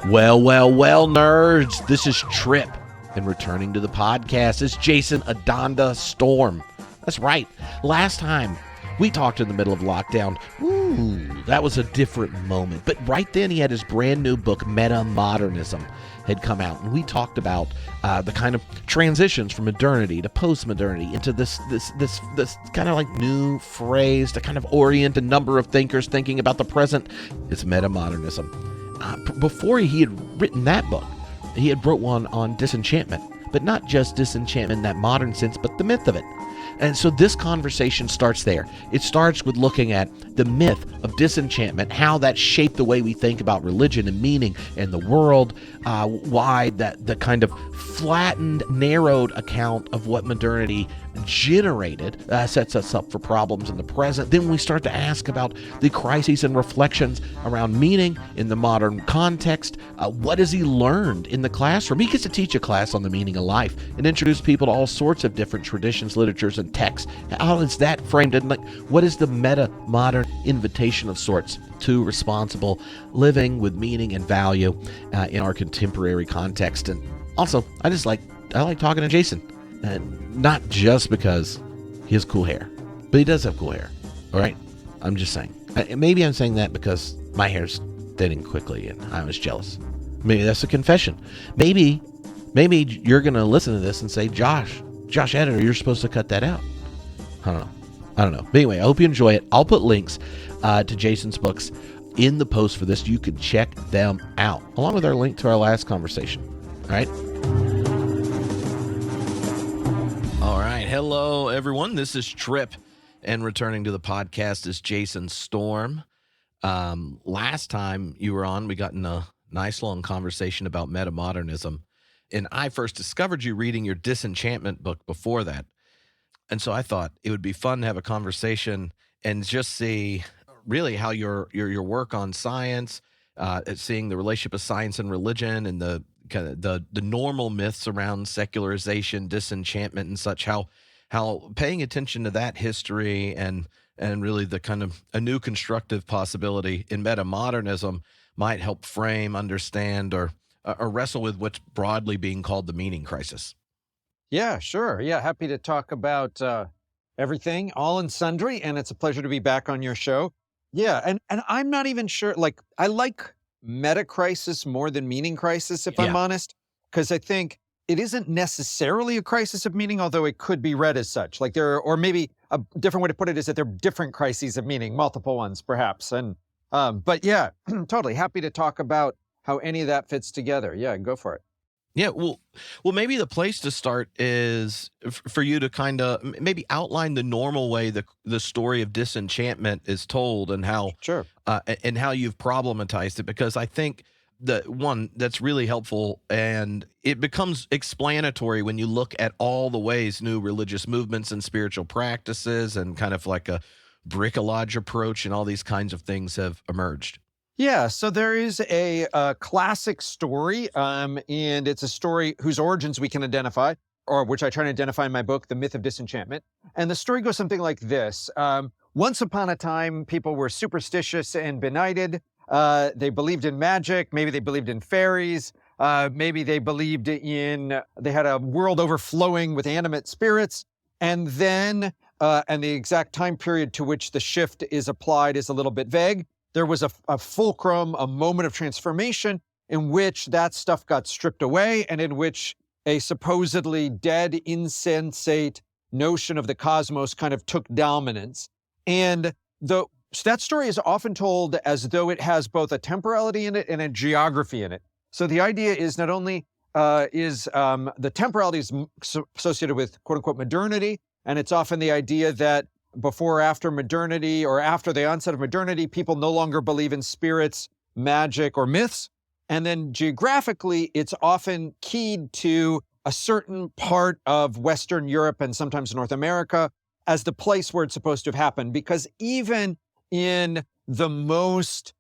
Well, nerds. This is Trip, and returning to the podcast is Jason Adonda Storm. That's right. Last time we talked in the middle of lockdown. Ooh, that was a different moment. But right then he had his brand new book, Metamodernism, had come out, and we talked about the kind of transitions from modernity to postmodernity into this kind of like new phrase to kind of orient a number of thinkers thinking about the present. It's metamodernism. Before he had written that book, he had wrote one on disenchantment, but not just disenchantment in that modern sense, but the myth of it. And so this conversation starts there. It starts with looking at the myth of disenchantment, how that shaped the way we think about religion and meaning and the world, why that the kind of flattened, narrowed account of what modernity generated sets us up for problems in the present. Then we start to ask about the crises and reflections around meaning in the modern context. What has he learned in the classroom? He gets to teach a class on the meaning of life and introduce people to all sorts of different traditions, literatures, and texts. How is that framed? And what is the meta-modern invitation of sorts to responsible living with meaning and value in our contemporary context? And also, I like talking to Jason. And not just because he has cool hair, but he does have cool hair. All right. I'm just saying. Maybe I'm saying that because my hair's thinning quickly and I was jealous. Maybe that's a confession. Maybe you're going to listen to this and say, Josh, editor, you're supposed to cut that out. I don't know. But anyway, I hope you enjoy it. I'll put links to Jason's books in the post for this. You can check them out along with our link to our last conversation. All right. All right. Hello, everyone. This is Trip, and returning to the podcast is Jason Storm. Last time you were on, we got in a nice long conversation about metamodernism, and I first discovered you reading your Disenchantment book before that. And so I thought it would be fun to have a conversation and just see really how your work on science, seeing the relationship of science and religion and the kind of the normal myths around secularization, disenchantment, and such, how paying attention to that history and really the kind of a new constructive possibility in metamodernism might help frame, understand, or wrestle with what's broadly being called the meaning crisis. Yeah, sure. Yeah, happy to talk about everything, all and sundry, and it's a pleasure to be back on your show. Yeah, and I'm not even sure, like, I like meta crisis more than meaning crisis, if I'm honest, because I think it isn't necessarily a crisis of meaning, although it could be read as such. Like or maybe a different way to put it is that there are different crises of meaning, multiple ones perhaps. And but yeah, totally happy to talk about how any of that fits together. Yeah, go for it. Yeah, well, maybe the place to start is for you to kind of maybe outline the normal way the story of disenchantment is told and how and how you've problematized it, because I think the one that's really helpful and it becomes explanatory when you look at all the ways new religious movements and spiritual practices and kind of like a bricolage approach and all these kinds of things have emerged. Yeah, so there is a classic story, and it's a story whose origins we can identify, or which I try to identify in my book, The Myth of Disenchantment. And the story goes something like this. Once upon a time, people were superstitious and benighted. They believed in magic. Maybe they believed in fairies. Maybe they believed they had a world overflowing with animate spirits. And then, and the exact time period to which the shift is applied is a little bit vague. There was a fulcrum, a moment of transformation in which that stuff got stripped away and in which a supposedly dead, insensate notion of the cosmos kind of took dominance. And so that story is often told as though it has both a temporality in it and a geography in it. So the idea is not only the temporality is associated with quote unquote modernity, and it's often the idea that before or after modernity or after the onset of modernity, people no longer believe in spirits, magic, or myths. And then geographically, it's often keyed to a certain part of Western Europe and sometimes North America as the place where it's supposed to have happened. Because even in the most,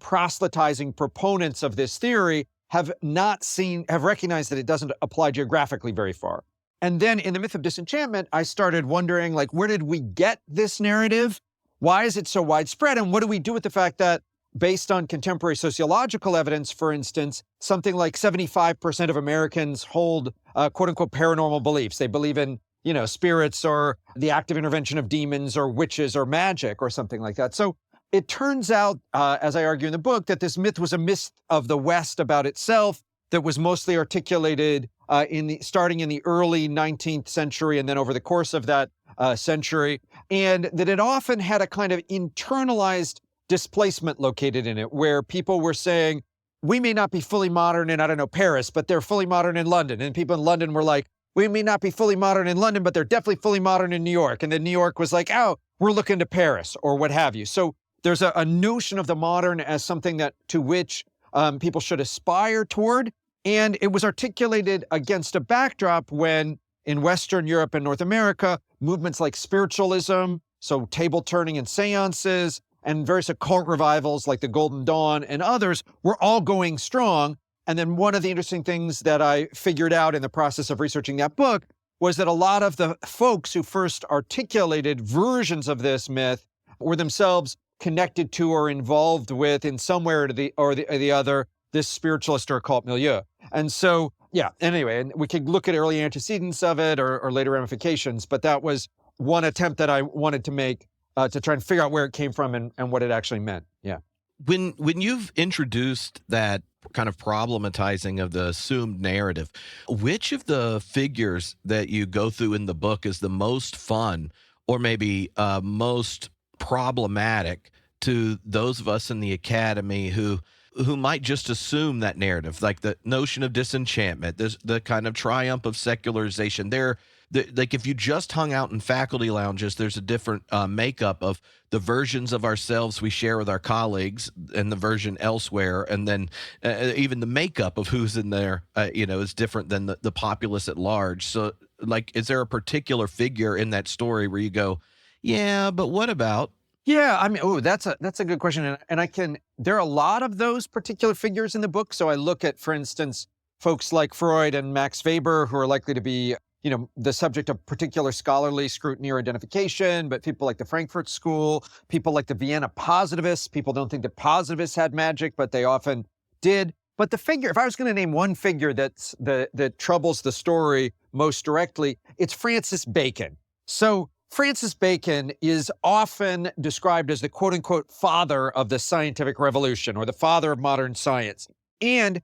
proselytizing proponents of this theory have recognized that it doesn't apply geographically very far. And then in The Myth of Disenchantment, I started wondering, like, where did we get this narrative? Why is it so widespread? And what do we do with the fact that based on contemporary sociological evidence, for instance, something like 75% of Americans hold quote unquote paranormal beliefs. They believe in, spirits or the active intervention of demons or witches or magic or something like that. So it turns out, as I argue in the book, that this myth was a myth of the West about itself that was mostly articulated starting in the early 19th century and then over the course of that century, and that it often had a kind of internalized displacement located in it, where people were saying, we may not be fully modern in, I don't know, Paris, but they're fully modern in London. And people in London were like, we may not be fully modern in London, but they're definitely fully modern in New York. And then New York was like, oh, we're looking to Paris or what have you. So there's a notion of the modern as something to which people should aspire toward. And it was articulated against a backdrop when in Western Europe and North America, movements like spiritualism, so table turning and seances, and various occult revivals like the Golden Dawn and others were all going strong. And then one of the interesting things that I figured out in the process of researching that book was that a lot of the folks who first articulated versions of this myth were themselves connected to or involved with in some way or the other this spiritualist or occult milieu. And so, yeah, anyway, and we could look at early antecedents of it or later ramifications, but that was one attempt that I wanted to make to try and figure out where it came from and what it actually meant. Yeah. When you've introduced that kind of problematizing of the assumed narrative, which of the figures that you go through in the book is the most fun or maybe most problematic to those of us in the academy who might just assume that narrative, like the notion of disenchantment, the kind of triumph of secularization? Like if you just hung out in faculty lounges, there's a different makeup of the versions of ourselves we share with our colleagues and the version elsewhere. And then even the makeup of who's in there, is different than the populace at large. So like, is there a particular figure in that story where you go, yeah, but what about? Yeah, I mean, that's a good question. And there are a lot of those particular figures in the book. So I look at, for instance, folks like Freud and Max Weber, who are likely to be, the subject of particular scholarly scrutiny or identification, but people like the Frankfurt School, people like the Vienna positivists. People don't think that positivists had magic, but they often did. But the figure, if I was going to name one figure that troubles the story most directly, it's Francis Bacon. So Francis Bacon is often described as the quote unquote father of the scientific revolution or the father of modern science. And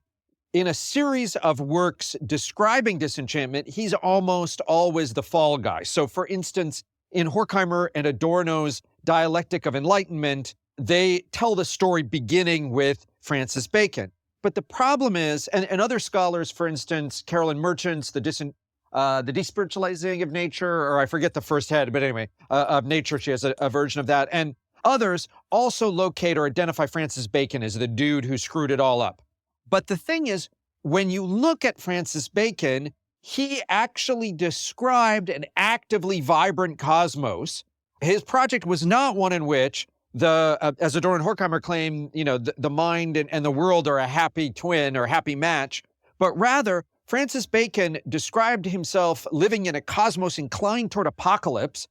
in a series of works describing disenchantment, he's almost always the fall guy. So for instance, in Horkheimer and Adorno's Dialectic of Enlightenment, they tell the story beginning with Francis Bacon. But the problem is, and other scholars, for instance, Carolyn Merchant's the despiritualizing of nature, or I forget the first head, but anyway, of nature, she has a version of that. And others also locate or identify Francis Bacon as the dude who screwed it all up. But the thing is, when you look at Francis Bacon, he actually described an actively vibrant cosmos. His project was not one in which as Adorno and Horkheimer claim, the mind and the world are a happy twin or happy match, but rather Francis Bacon described himself living in a cosmos inclined toward apocalypse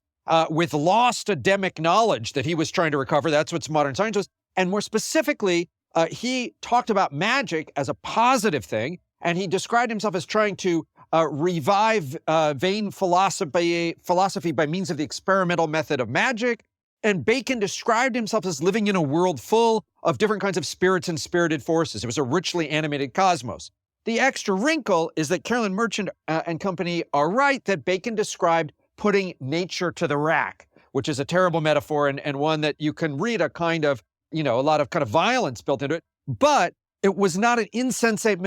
with lost Adamic knowledge that he was trying to recover. That's what modern science was. And more specifically, he talked about magic as a positive thing, and he described himself as trying to revive vain philosophy by means of the experimental method of magic. And Bacon described himself as living in a world full of different kinds of spirits and spirited forces. It was a richly animated cosmos. The extra wrinkle is that Carolyn Merchant and company are right that Bacon described putting nature to the rack, which is a terrible metaphor and one that you can read a lot of kind of violence built into it. But it was not an insensate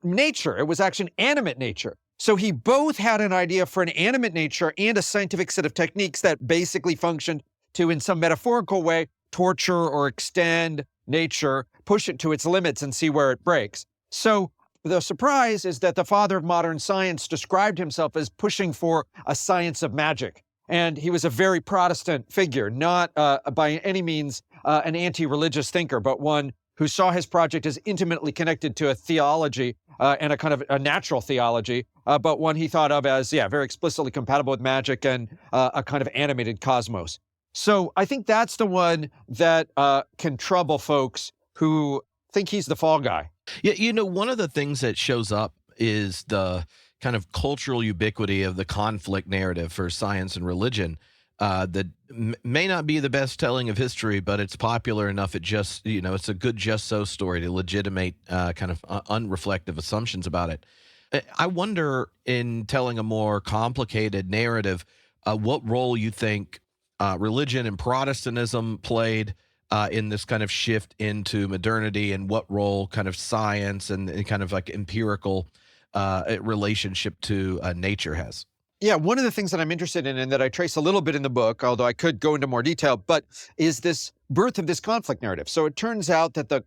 nature. It was actually an animate nature. So he both had an idea for an animate nature and a scientific set of techniques that basically functioned to, in some metaphorical way, torture or extend nature, push it to its limits and see where it breaks. So the surprise is that the father of modern science described himself as pushing for a science of magic. And he was a very Protestant figure, not by any means an anti-religious thinker, but one who saw his project as intimately connected to a theology and a kind of a natural theology, but one he thought of as, very explicitly compatible with magic and a kind of animated cosmos. So I think that's the one that can trouble folks who think he's the fall guy. Yeah, one of the things that shows up is the kind of cultural ubiquity of the conflict narrative for science and religion that may not be the best telling of history, but it's popular enough. It just, it's a good just so story to legitimate kind of unreflective assumptions about it. I wonder, in telling a more complicated narrative, what role you think religion and Protestantism played in this kind of shift into modernity, and what role kind of science and kind of like empirical relationship to nature has. Yeah, one of the things that I'm interested in and that I trace a little bit in the book, although I could go into more detail, but is this birth of this conflict narrative. So it turns out that the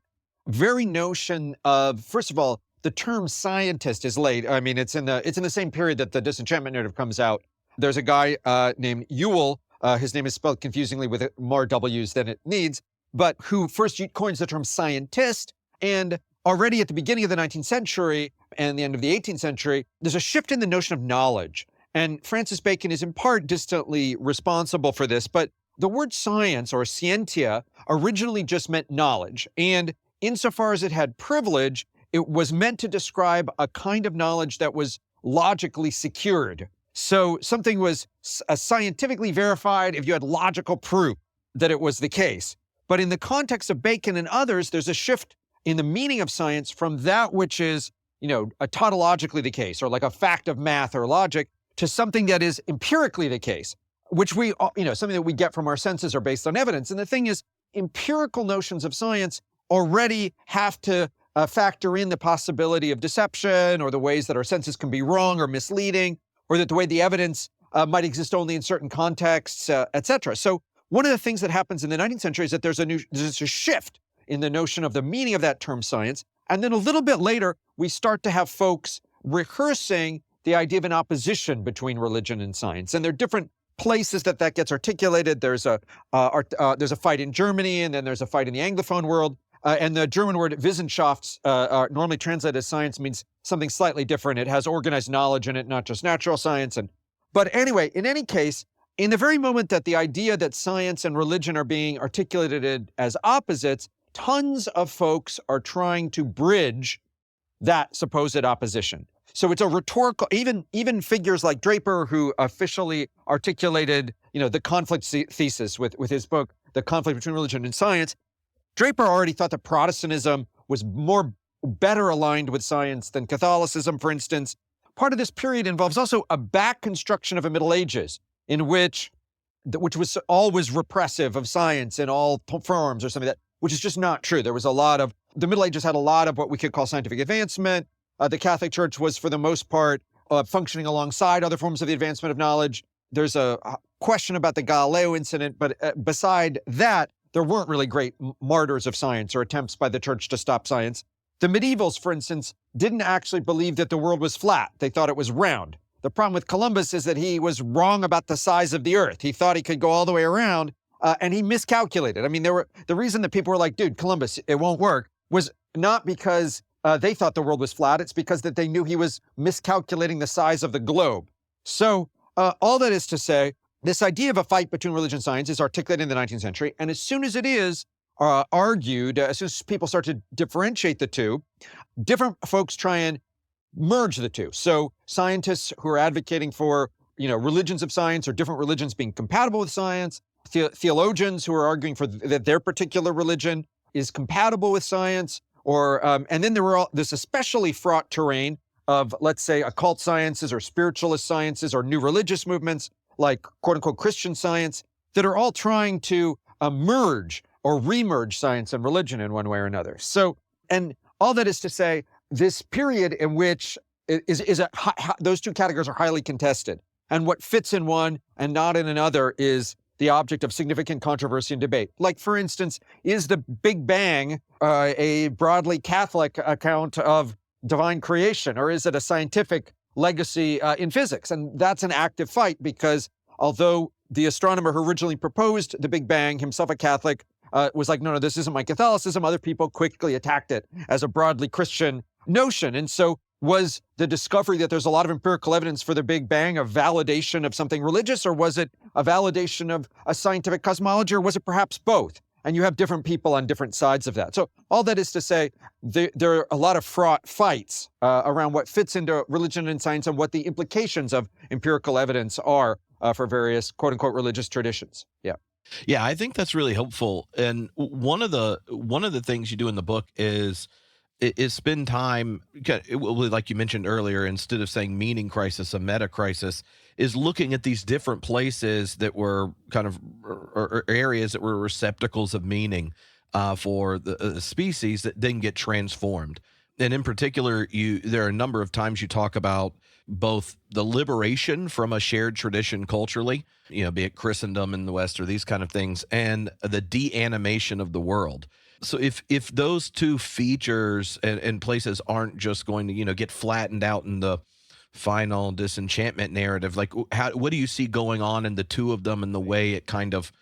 very notion of, first of all, the term scientist is late. I mean, it's in the same period that the disenchantment narrative comes out. There's a guy named Ewell. His name is spelled confusingly with more W's than it needs, but who first coins the term scientist. And already at the beginning of the 19th century and the end of the 18th century, there's a shift in the notion of knowledge. And Francis Bacon is in part distantly responsible for this, but the word science, or scientia, originally just meant knowledge. And insofar as it had privilege, it was meant to describe a kind of knowledge that was logically secured. So something was scientifically verified if you had logical proof that it was the case. But in the context of Bacon and others, there's a shift in the meaning of science from that which is, tautologically the case, or like a fact of math or logic, to something that is empirically the case, which something that we get from our senses or based on evidence. And the thing is, empirical notions of science already have to factor in the possibility of deception, or the ways that our senses can be wrong or misleading, or that the way the evidence might exist only in certain contexts, et cetera. So one of the things that happens in the 19th century is that there's a shift in the notion of the meaning of that term science. And then a little bit later, we start to have folks rehearsing the idea of an opposition between religion and science. And there are different places that gets articulated. There's a fight in Germany, and then there's a fight in the Anglophone world. And the German word Wissenschaft, normally translated as science, means something slightly different. It has organized knowledge in it, not just natural science. But anyway, in any case, in the very moment that the idea that science and religion are being articulated as opposites, tons of folks are trying to bridge that supposed opposition. So it's a rhetorical, even figures like Draper, who officially articulated, the conflict thesis with his book, The Conflict Between Religion and Science. Draper already thought that Protestantism was better aligned with science than Catholicism, for instance. Part of this period involves also a back construction of the Middle Ages, in which was always repressive of science in all forms or something like that, which is just not true. The Middle Ages had a lot of what we could call scientific advancement. The Catholic Church was, for the most part, functioning alongside other forms of the advancement of knowledge. There's a question about the Galileo incident, but beside that, there weren't really great martyrs of science or attempts by the church to stop science. The medievals, for instance, didn't actually believe that the world was flat. They thought it was round. The problem with Columbus is that he was wrong about the size of the earth. He thought he could go all the way around, and he miscalculated. I mean, the reason that people were like, dude, Columbus, it won't work, was not because they thought the world was flat. It's because that they knew he was miscalculating the size of the globe. So all that is to say, this idea of a fight between religion and science is articulated in the 19th century. And as soon as it is argued, as soon as people start to differentiate the two, different folks try and merge the two. So scientists who are advocating for, religions of science, or different religions being compatible with science, theologians who are arguing for that their particular religion is compatible with science, and then this especially fraught terrain of, let's say, occult sciences or spiritualist sciences or new religious movements like quote unquote Christian science that are all trying to merge or remerge science and religion in one way or another. So, and all that is to say, this period in which those two categories are highly contested, and what fits in one and not in another is the object of significant controversy and debate. Like, for instance, is the Big Bang a broadly Catholic account of divine creation, or is it a scientific legacy in physics? And that's an active fight, because although the astronomer who originally proposed the Big Bang, himself a Catholic, was like, no, this isn't my Catholicism, other people quickly attacked it as a broadly Christian notion. And so was the discovery that there's a lot of empirical evidence for the Big Bang a validation of something religious, or was it a validation of a scientific cosmology, or was it perhaps both? and you have different people on different sides of that. So all that is to say, there are a lot of fraught fights around what fits into religion and science and what the implications of empirical evidence are for various quote unquote religious traditions. Yeah. Yeah, I think that's really helpful. And one of the things you do in the book is spend time, like you mentioned earlier, instead of saying meaning crisis, a meta crisis, is looking at these different places that were kind of or areas that were receptacles of meaning for the species that then get transformed. And in particular, there are a number of times you talk about both the liberation from a shared tradition culturally, be it Christendom in the West or these kind of things, and the de-animation of the world. So if those two features and places aren't just going to, get flattened out in the final disenchantment narrative, like what do you see going on in the two of them and the way it kind of,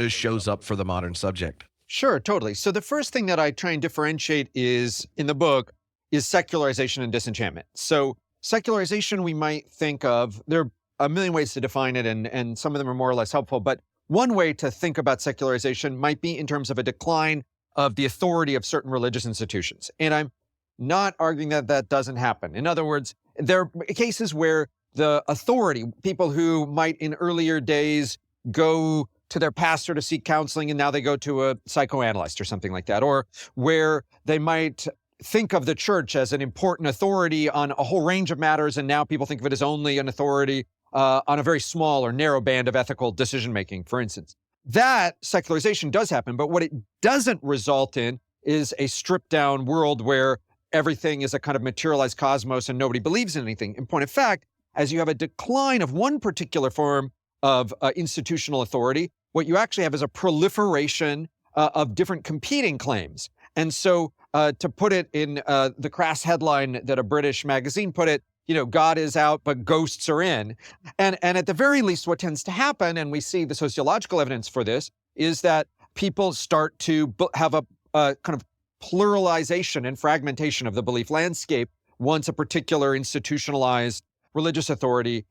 shows up for the modern subject? Sure, totally. So the first thing that I try and differentiate in the book is secularization and disenchantment. So secularization, we might think of, there are a million ways to define it, and some of them are more or less helpful, but one way to think about secularization might be in terms of a decline of the authority of certain religious institutions. And I'm not arguing that that doesn't happen. In other words, there are cases where the authority, people who might in earlier days go to their pastor to seek counseling and now they go to a psychoanalyst or something like that, or where they might think of the church as an important authority on a whole range of matters, and now people think of it as only an authority on a very small or narrow band of ethical decision-making, for instance. That secularization does happen, but what it doesn't result in is a stripped-down world where everything is a kind of materialized cosmos and nobody believes in anything. In point of fact, as you have a decline of one particular form of institutional authority, what you actually have is a proliferation of different competing claims. And so to put it in the crass headline that a British magazine put it, God is out, but ghosts are in. And at the very least, what tends to happen, and we see the sociological evidence for this, is that people start to have a kind of pluralization and fragmentation of the belief landscape once a particular institutionalized religious authority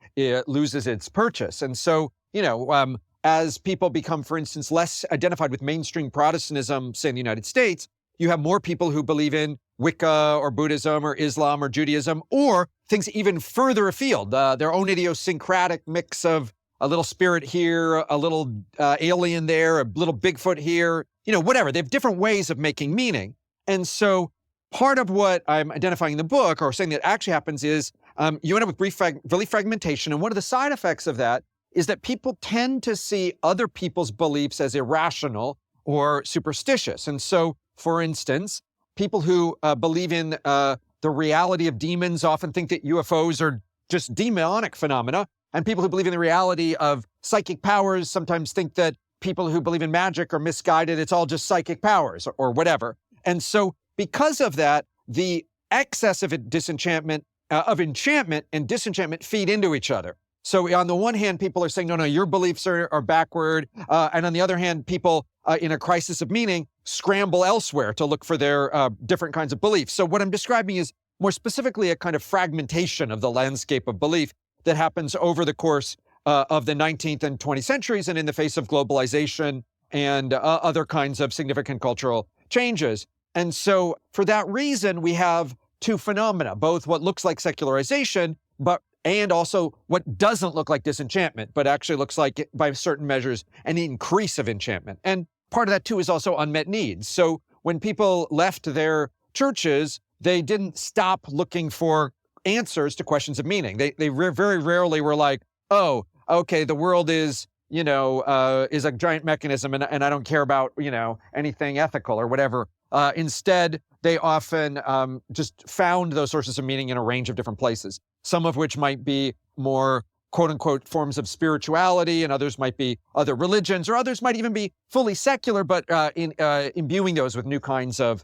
loses its purchase. And so, as people become, for instance, less identified with mainstream Protestantism, say in the United States, you have more people who believe in Wicca or Buddhism or Islam or Judaism, or things even further afield, their own idiosyncratic mix of a little spirit here, a little alien there, a little Bigfoot here, whatever. They have different ways of making meaning. And so part of what I'm identifying in the book, or saying that actually happens, is you end up with belief fragmentation. And one of the side effects of that is that people tend to see other people's beliefs as irrational or superstitious. And so, for instance, people who believe in the reality of demons often think that UFOs are just demonic phenomena. And people who believe in the reality of psychic powers sometimes think that people who believe in magic are misguided. It's all just psychic powers or whatever. And so because of that, the excess of enchantment and disenchantment feed into each other. So on the one hand, people are saying, no, your beliefs are backward. And on the other hand, people in a crisis of meaning scramble elsewhere to look for their different kinds of beliefs. So what I'm describing is more specifically a kind of fragmentation of the landscape of belief that happens over the course of the 19th and 20th centuries and in the face of globalization and other kinds of significant cultural changes. And so for that reason, we have two phenomena, both what looks like secularization, and also what doesn't look like disenchantment, but actually looks like, by certain measures, an increase of enchantment. And part of that, too, is also unmet needs. So when people left their churches, they didn't stop looking for answers to questions of meaning. They very rarely were like, oh, okay, the world is a giant mechanism, and I don't care about, anything ethical or whatever. Instead, they often just found those sources of meaning in a range of different places, some of which might be more quote-unquote forms of spirituality, and others might be other religions, or others might even be fully secular, but imbuing those with new kinds of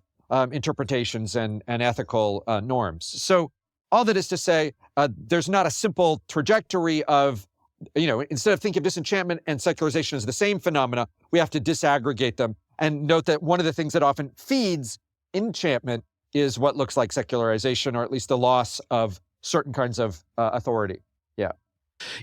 interpretations and ethical norms. So all that is to say, there's not a simple trajectory of, instead of thinking of disenchantment and secularization as the same phenomena, we have to disaggregate them and note that one of the things that often feeds enchantment is what looks like secularization, or at least the loss of certain kinds of authority. Yeah.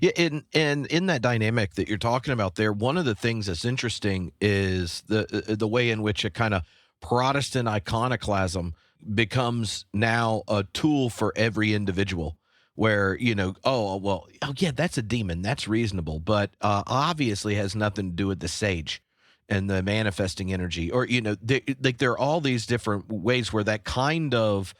Yeah, and in that dynamic that you're talking about there, one of the things that's interesting is the way in which a kind of Protestant iconoclasm becomes now a tool for every individual. Where oh well, oh yeah, that's a demon, that's reasonable, but obviously has nothing to do with the sage and the manifesting energy, or like there are all these different ways where that kind of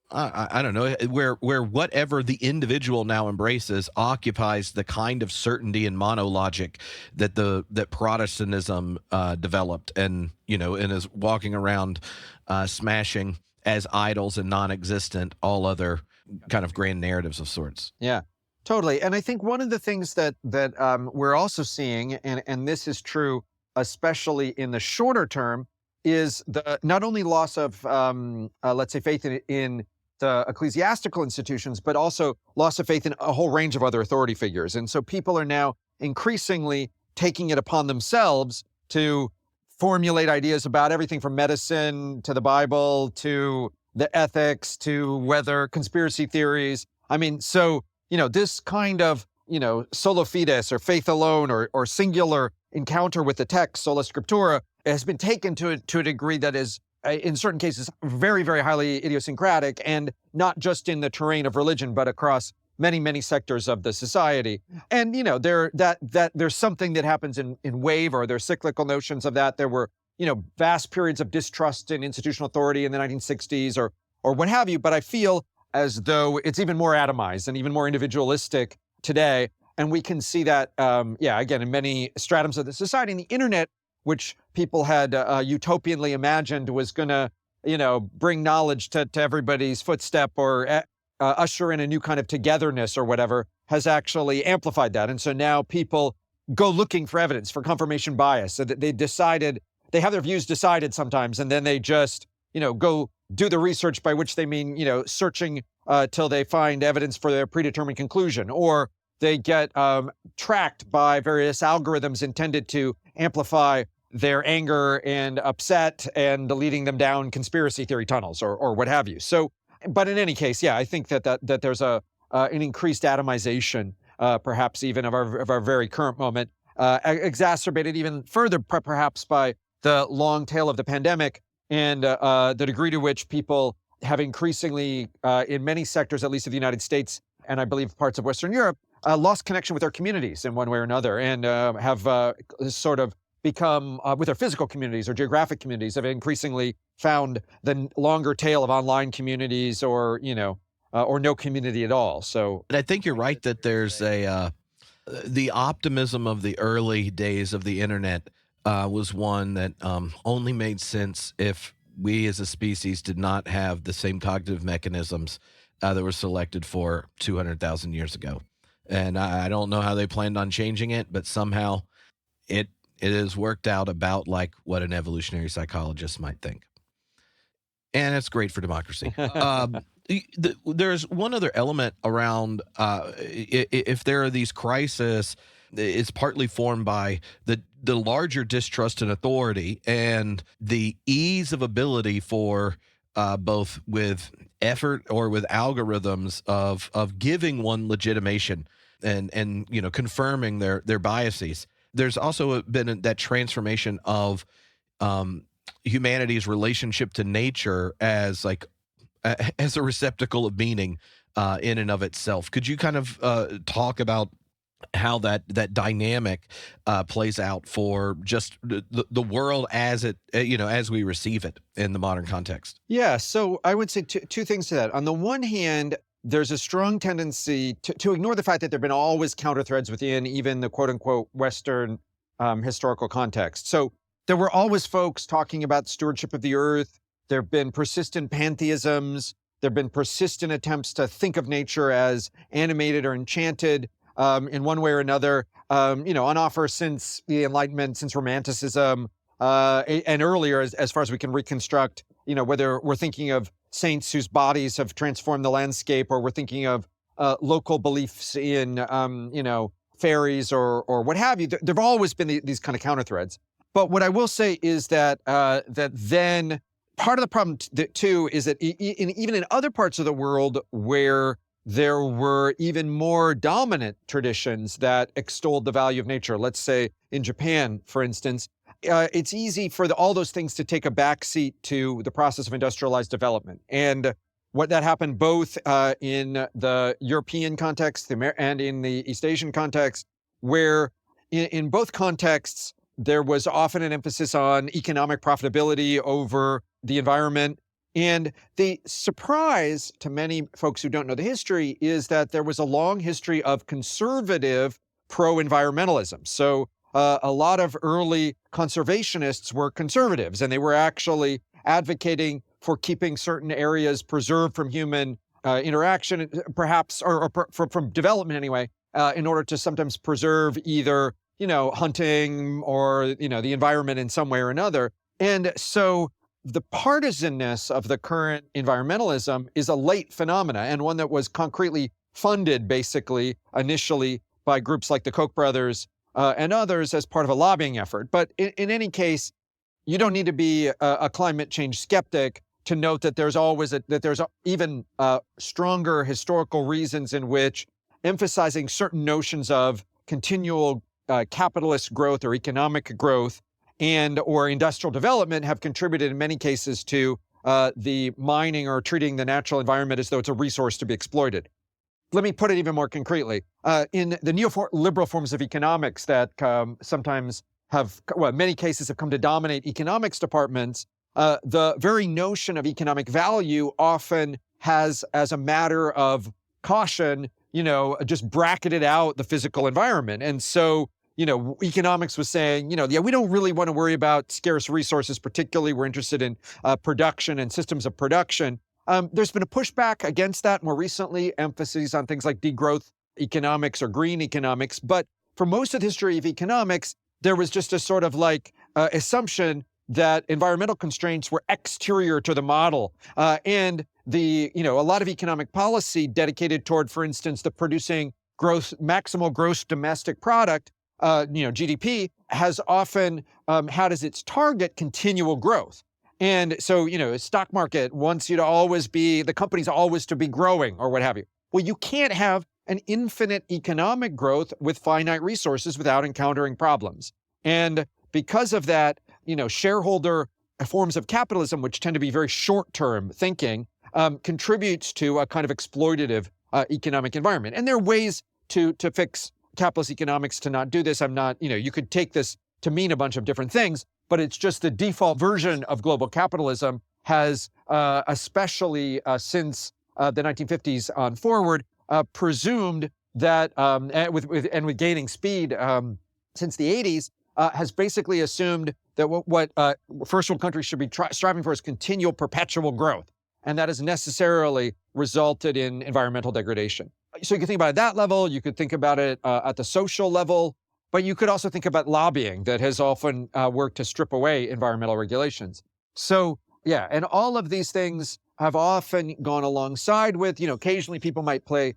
I don't know where whatever the individual now embraces occupies the kind of certainty and monologic that Protestantism developed, and and is walking around smashing as idols and non-existent all other kind of grand narratives of sorts. Yeah, totally. And I think one of the things that we're also seeing, and this is true especially in the shorter term, is the not only loss of let's say faith in the ecclesiastical institutions, but also loss of faith in a whole range of other authority figures. And so people are now increasingly taking it upon themselves to formulate ideas about everything from medicine to the Bible to the ethics to whether conspiracy theories. I mean, so, this kind of, sola fides or faith alone or singular encounter with the text, sola scriptura, has been taken to a degree that is, in certain cases, very, very highly idiosyncratic, and not just in the terrain of religion, but across many, many sectors of the society. And, there's something that happens in wave, or there's cyclical notions of that. There were, vast periods of distrust in institutional authority in the 1960s or what have you. But I feel as though it's even more atomized and even more individualistic today. And we can see that, again, in many stratums of the society. And the internet, which people had utopianly imagined was going to, bring knowledge to everybody's footstep or usher in a new kind of togetherness or whatever, has actually amplified that. And so now people go looking for evidence, for confirmation bias, so that they have their views decided sometimes, and then they just, go do the research, by which they mean, searching till they find evidence for their predetermined conclusion, or they get tracked by various algorithms intended to amplify their anger and upset and leading them down conspiracy theory tunnels or what have you. So, but in any case, I think that there's an increased atomization, perhaps even of our very current moment, exacerbated even further perhaps by the long tail of the pandemic and the degree to which people have increasingly, in many sectors, at least of the United States, and I believe parts of Western Europe, lost connection with their communities in one way or another, and have sort of become, with their physical communities or geographic communities, have increasingly found the longer tail of online communities or no community at all. So, and I think you're right that there's the optimism of the early days of the internet was one that only made sense if we as a species did not have the same cognitive mechanisms that were selected for 200,000 years ago. And I don't know how they planned on changing it, but somehow it has worked out about like what an evolutionary psychologist might think. And it's great for democracy. There's one other element around if there are these crises, it's partly formed by the larger distrust in authority and the ease of ability for both with effort or with algorithms of giving one legitimation and confirming their biases. There's also been that transformation of humanity's relationship to nature as a receptacle of meaning in and of itself. Could you kind of talk about how that dynamic plays out for just the world as it as we receive it in the modern context? Yeah, so I would say two things to that. On the one hand, there's a strong tendency to ignore the fact that there have been always counter threads within even the quote unquote Western historical context. So there were always folks talking about stewardship of the earth. There have been persistent pantheisms. There have been persistent attempts to think of nature as animated or enchanted in one way or another, on offer since the Enlightenment, since Romanticism, and earlier, as far as we can reconstruct, whether we're thinking of saints whose bodies have transformed the landscape, or we're thinking of local beliefs in, fairies or what have you. There have always been these kind of counter threads. But what I will say is that then part of the problem too is that even in other parts of the world where there were even more dominant traditions that extolled the value of nature. Let's say in Japan, for instance, it's easy for all those things to take a backseat to the process of industrialized development. And what that happened both in the European context and in the East Asian context, where in both contexts, there was often an emphasis on economic profitability over the environment. And the surprise to many folks who don't know the history is that there was a long history of conservative pro-environmentalism. So a lot of early conservationists were conservatives, and they were actually advocating for keeping certain areas preserved from human interaction, perhaps, or from development anyway, in order to sometimes preserve either, hunting or, the environment in some way or another. And so the partisanness of the current environmentalism is a late phenomena, and one that was concretely funded, basically, initially by groups like the Koch brothers and others as part of a lobbying effort. But in any case, you don't need to be a climate change skeptic to note that there's even stronger historical reasons in which emphasizing certain notions of continual capitalist growth or economic growth or industrial development have contributed in many cases to the mining or treating the natural environment as though it's a resource to be exploited. Let me put it even more concretely. In the neoliberal forms of economics that sometimes in many cases have come to dominate economics departments, the very notion of economic value often has, as a matter of caution, just bracketed out the physical environment. And so, economics was saying, we don't really want to worry about scarce resources, particularly we're interested in production and systems of production. There's been a pushback against that more recently, emphasis on things like degrowth economics or green economics. But for most of the history of economics, there was just a sort of assumption that environmental constraints were exterior to the model. And a lot of economic policy dedicated toward, for instance, the producing maximal gross domestic product, GDP, has often had as its target continual growth. And so, stock market wants you to always be, the company's always to be growing or what have you. Well, you can't have an infinite economic growth with finite resources without encountering problems. And because of that, shareholder forms of capitalism, which tend to be very short-term thinking, contributes to a kind of exploitative economic environment. And there are ways to fix capitalist economics to not do this. I'm not, you could take this to mean a bunch of different things, but it's just the default version of global capitalism has, especially since the 1950s on forward, presumed that, and with gaining speed since the 80s, has basically assumed that what first world countries should be striving for is continual perpetual growth. And that has necessarily resulted in environmental degradation. So you can think about it at that level, you could think about it at the social level, but you could also think about lobbying that has often worked to strip away environmental regulations. So yeah, and all of these things have often gone alongside with, occasionally people might play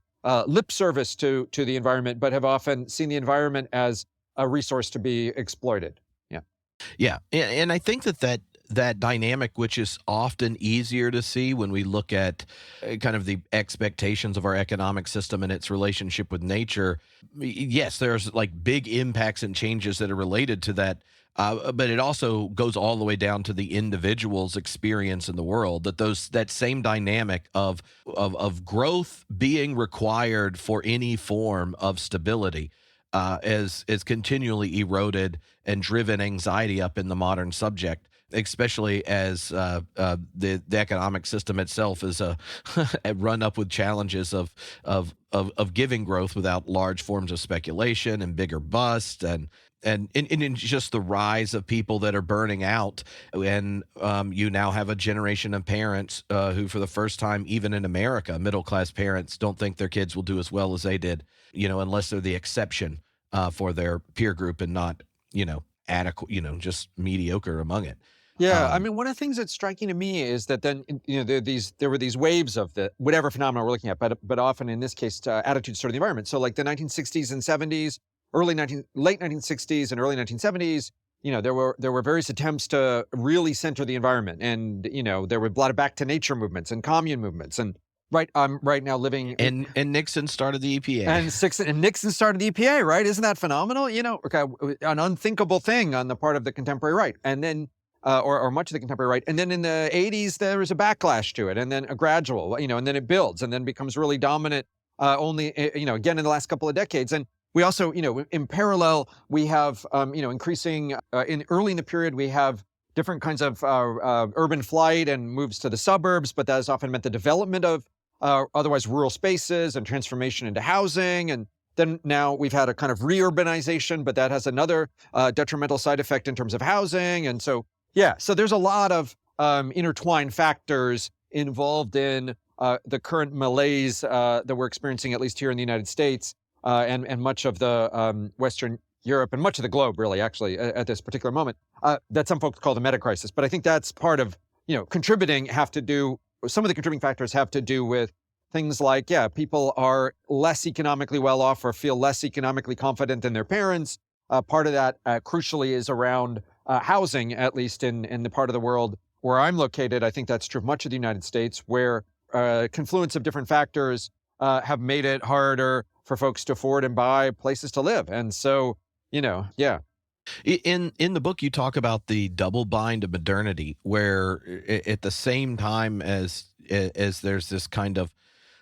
lip service to the environment, but have often seen the environment as a resource to be exploited. Yeah. Yeah. And I think that dynamic, which is often easier to see when we look at kind of the expectations of our economic system and its relationship with nature. Yes, there's big impacts and changes that are related to that. But it also goes all the way down to the individual's experience in the world, that same dynamic of growth being required for any form of stability is continually eroded and driven anxiety up in the modern subject, especially as the economic system itself is run up with challenges of giving growth without large forms of speculation and bigger bust and in just the rise of people that are burning out. And you now have a generation of parents who, for the first time, even in America, middle-class parents don't think their kids will do as well as they did, unless they're the exception for their peer group and not, adequate, just mediocre among it. Yeah, one of the things that's striking to me is that then, there were these waves of the whatever phenomenon we're looking at, but often in this case, attitudes toward the environment. So like the 1960s and 70s, late 1960s and early 1970s, there were various attempts to really center the environment, and there were a lot of back to nature movements and commune movements, and right. I'm right now living And Nixon started the EPA. and Nixon started the EPA, right? Isn't that phenomenal? Okay, an unthinkable thing on the part of the contemporary right, and then or much of the contemporary right. And then in the 80s, there was a backlash to it, and then a gradual, and then it builds, and then becomes really dominant only, again in the last couple of decades. And we also, in parallel, we have, increasing early in the period, we have different kinds of urban flight and moves to the suburbs, but that has often meant the development of otherwise rural spaces and transformation into housing. And then now we've had a kind of reurbanization, but that has another detrimental side effect in terms of housing. And so, so there's a lot of intertwined factors involved in the current malaise that we're experiencing, at least here in the United States and much of the Western Europe and much of the globe, really, actually, at this particular moment, that some folks call the meta crisis. But I think that's part of, contributing some of the contributing factors have to do with things like, people are less economically well off or feel less economically confident than their parents. Part of that, crucially, is around housing, at least in the part of the world where I'm located. I think that's true of much of the United States, where confluence of different factors have made it harder for folks to afford and buy places to live. And so, In the book, you talk about the double bind of modernity, where at the same time as there's this kind of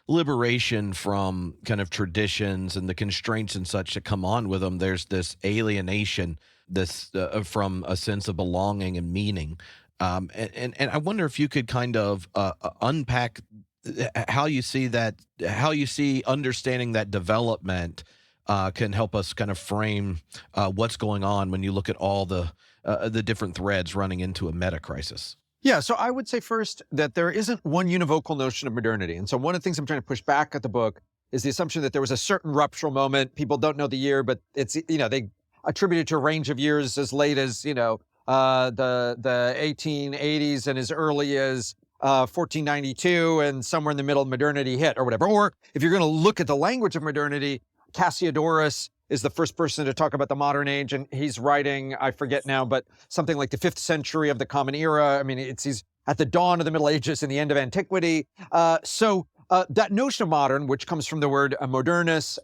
liberation from kind of traditions and the constraints and such that come on with them, there's this alienation, this from a sense of belonging and meaning. And I wonder if you could kind of unpack how you see understanding that development can help us kind of frame what's going on when you look at all the different threads running into a meta crisis. Yeah, so I would say first that there isn't one univocal notion of modernity. And so one of the things I'm trying to push back at the book is the assumption that there was a certain ruptural moment. People don't know the year, but it's, they attribute it to a range of years as late as, the 1880s and as early as 1492, and somewhere in the middle modernity hit or whatever. Or if you're going to look at the language of modernity, Cassiodorus is the first person to talk about the modern age, and he's writing, I forget now, but something like the 5th century of the Common Era. I mean, he's at the dawn of the Middle Ages and the end of antiquity. So that notion of modern, which comes from the word modernus,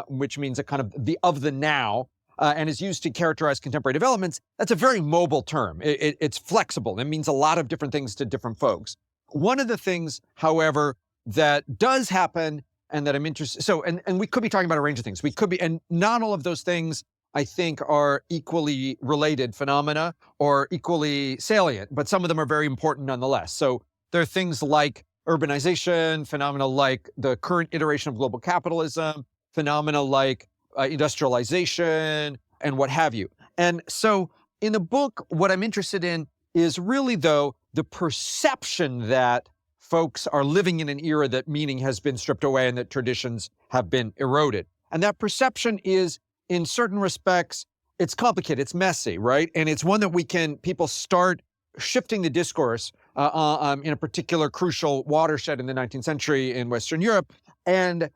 which means a kind of the now, and is used to characterize contemporary developments, that's a very mobile term. It's flexible. It means a lot of different things to different folks. One of the things, however, that does happen and that I'm interested, so, and we could be talking about a range of things. We could be, and not all of those things, I think, are equally related phenomena or equally salient, but some of them are very important nonetheless. So there are things like urbanization, phenomena like the current iteration of global capitalism, phenomena like industrialization, and what have you. And so in the book, what I'm interested in is really, though, the perception that folks are living in an era that meaning has been stripped away and that traditions have been eroded. And that perception is, in certain respects, it's complicated, it's messy, right? And it's one that people start shifting the discourse in a particular crucial watershed in the 19th century in Western Europe. And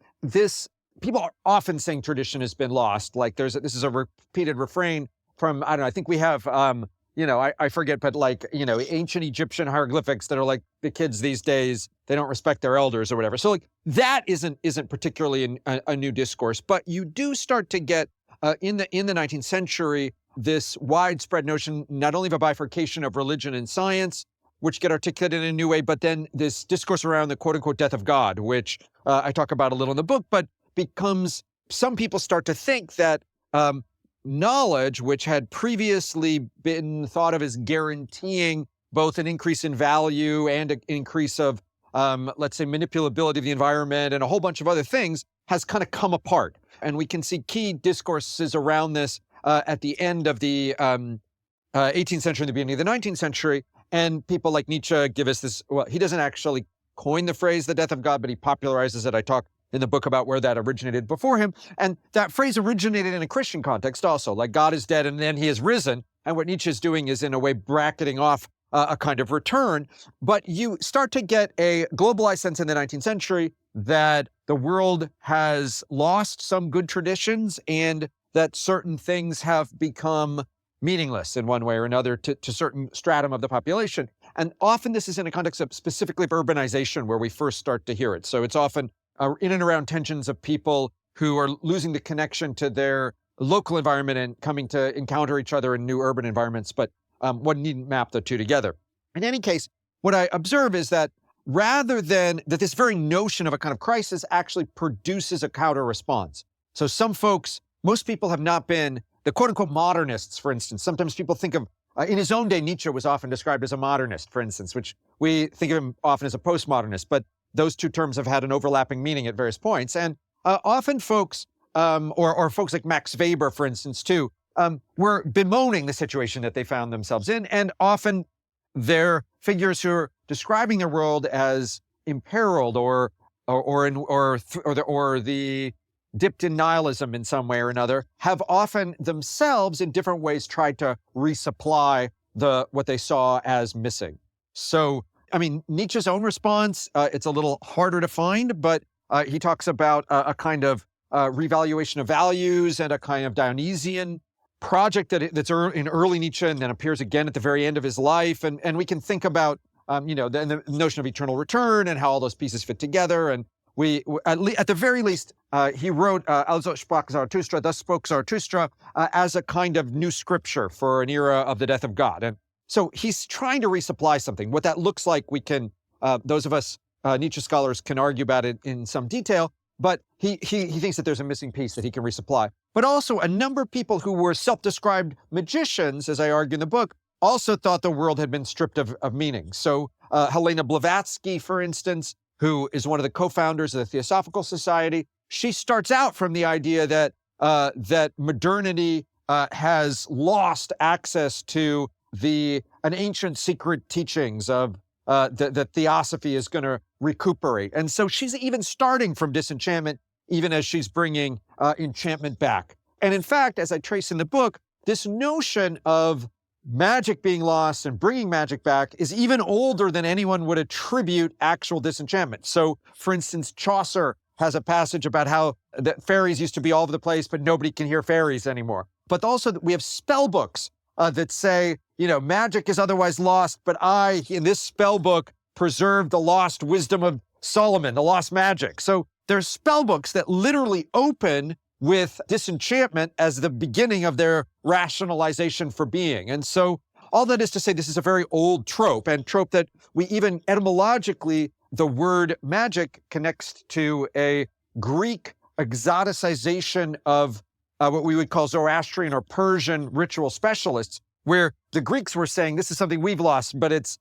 people are often saying tradition has been lost. Like this is a repeated refrain from, I don't know, I think we have, I forget, but ancient Egyptian hieroglyphics that are like the kids these days, they don't respect their elders or whatever. So that isn't particularly a new discourse, but you do start to get in the 19th century, this widespread notion, not only of a bifurcation of religion and science, which get articulated in a new way, but then this discourse around the quote unquote death of God, which I talk about a little in the book, but some people start to think that knowledge, which had previously been thought of as guaranteeing both an increase in value and an increase of, let's say, manipulability of the environment and a whole bunch of other things, has kind of come apart. And we can see key discourses around this at the end of the 18th century and the beginning of the 19th century. And people like Nietzsche give us this, well, he doesn't actually coin the phrase, the death of God, but he popularizes it. I talk in the book about where that originated before him. And that phrase originated in a Christian context also, like God is dead and then he has risen. And what Nietzsche is doing is in a way bracketing off a kind of return. But you start to get a globalized sense in the 19th century that the world has lost some good traditions and that certain things have become meaningless in one way or another to certain stratum of the population. And often this is in a context of specifically of urbanization where we first start to hear it. So it's often in and around tensions of people who are losing the connection to their local environment and coming to encounter each other in new urban environments, but one needn't map the two together. In any case, what I observe is that rather than that, this very notion of a kind of crisis actually produces a counter response. So some folks, most people have not been the quote unquote modernists, for instance. Sometimes people think of, in his own day, Nietzsche was often described as a modernist, for instance, which we think of him often as a postmodernist, but those two terms have had an overlapping meaning at various points. And often folks, or folks like Max Weber, for instance, too, were bemoaning the situation that they found themselves in. And often they're figures who are describing their world as imperiled or the dipped in nihilism in some way or another, have often themselves in different ways tried to resupply what they saw as missing. So, I mean, Nietzsche's own response, it's a little harder to find, but he talks about a kind of revaluation of values and a kind of Dionysian project that's in early Nietzsche and then appears again at the very end of his life. And we can think about, the notion of eternal return and how all those pieces fit together. And at the very least, he wrote Also sprach Zarathustra, Thus spoke Zarathustra, as a kind of new scripture for an era of the death of God. And so he's trying to resupply something. What that looks like, we can, those of us Nietzsche scholars can argue about it in some detail, but he thinks that there's a missing piece that he can resupply. But also a number of people who were self-described magicians, as I argue in the book, also thought the world had been stripped of meaning. So Helena Blavatsky, for instance, who is one of the co-founders of the Theosophical Society, she starts out from the idea that that modernity has lost access to an ancient secret teachings of that theosophy is going to recuperate. And so she's even starting from disenchantment, even as she's bringing enchantment back. And in fact, as I trace in the book, this notion of magic being lost and bringing magic back is even older than anyone would attribute actual disenchantment. So, for instance, Chaucer has a passage about how the fairies used to be all over the place, but nobody can hear fairies anymore. But also we have spell books that say, magic is otherwise lost, but I, in this spell book, preserved the lost wisdom of Solomon, the lost magic. So there's spell books that literally open with disenchantment as the beginning of their rationalization for being. And so all that is to say, this is a very old trope, and trope that we even etymologically, the word magic connects to a Greek exoticization of what we would call Zoroastrian or Persian ritual specialists, where the Greeks were saying this is something we've lost, but it's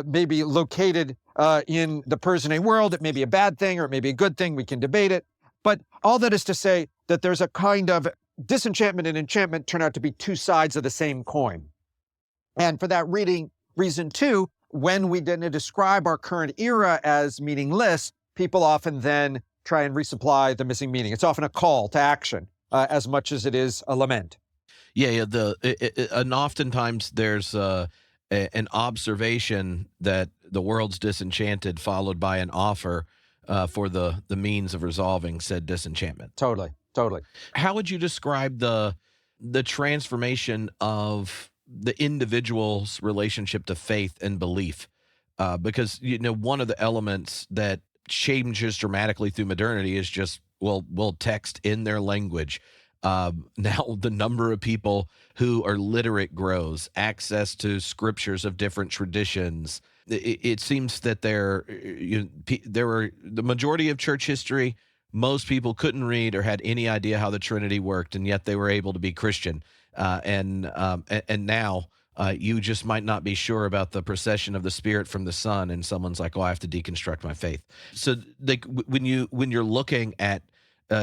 maybe located in the Persian world. It may be a bad thing or it may be a good thing. We can debate it. But all that is to say that there's a kind of disenchantment and enchantment turn out to be two sides of the same coin. And for that reason too, when we then describe our current era as meaningless, people often then try and resupply the missing meaning. It's often a call to action as much as it is a lament. Yeah. And oftentimes there's an observation that the world's disenchanted, followed by an offer for the means of resolving said disenchantment. Totally. How would you describe the transformation of the individual's relationship to faith and belief? Because one of the elements that changes dramatically through modernity is just we'll text in their language. Now the number of people who are literate grows, access to scriptures of different traditions. It seems that there were the majority of church history, most people couldn't read or had any idea how the Trinity worked, and yet they were able to be Christian. And now you just might not be sure about the procession of the Spirit from the Son, and someone's like, "Oh, I have to deconstruct my faith." So, like when you're looking at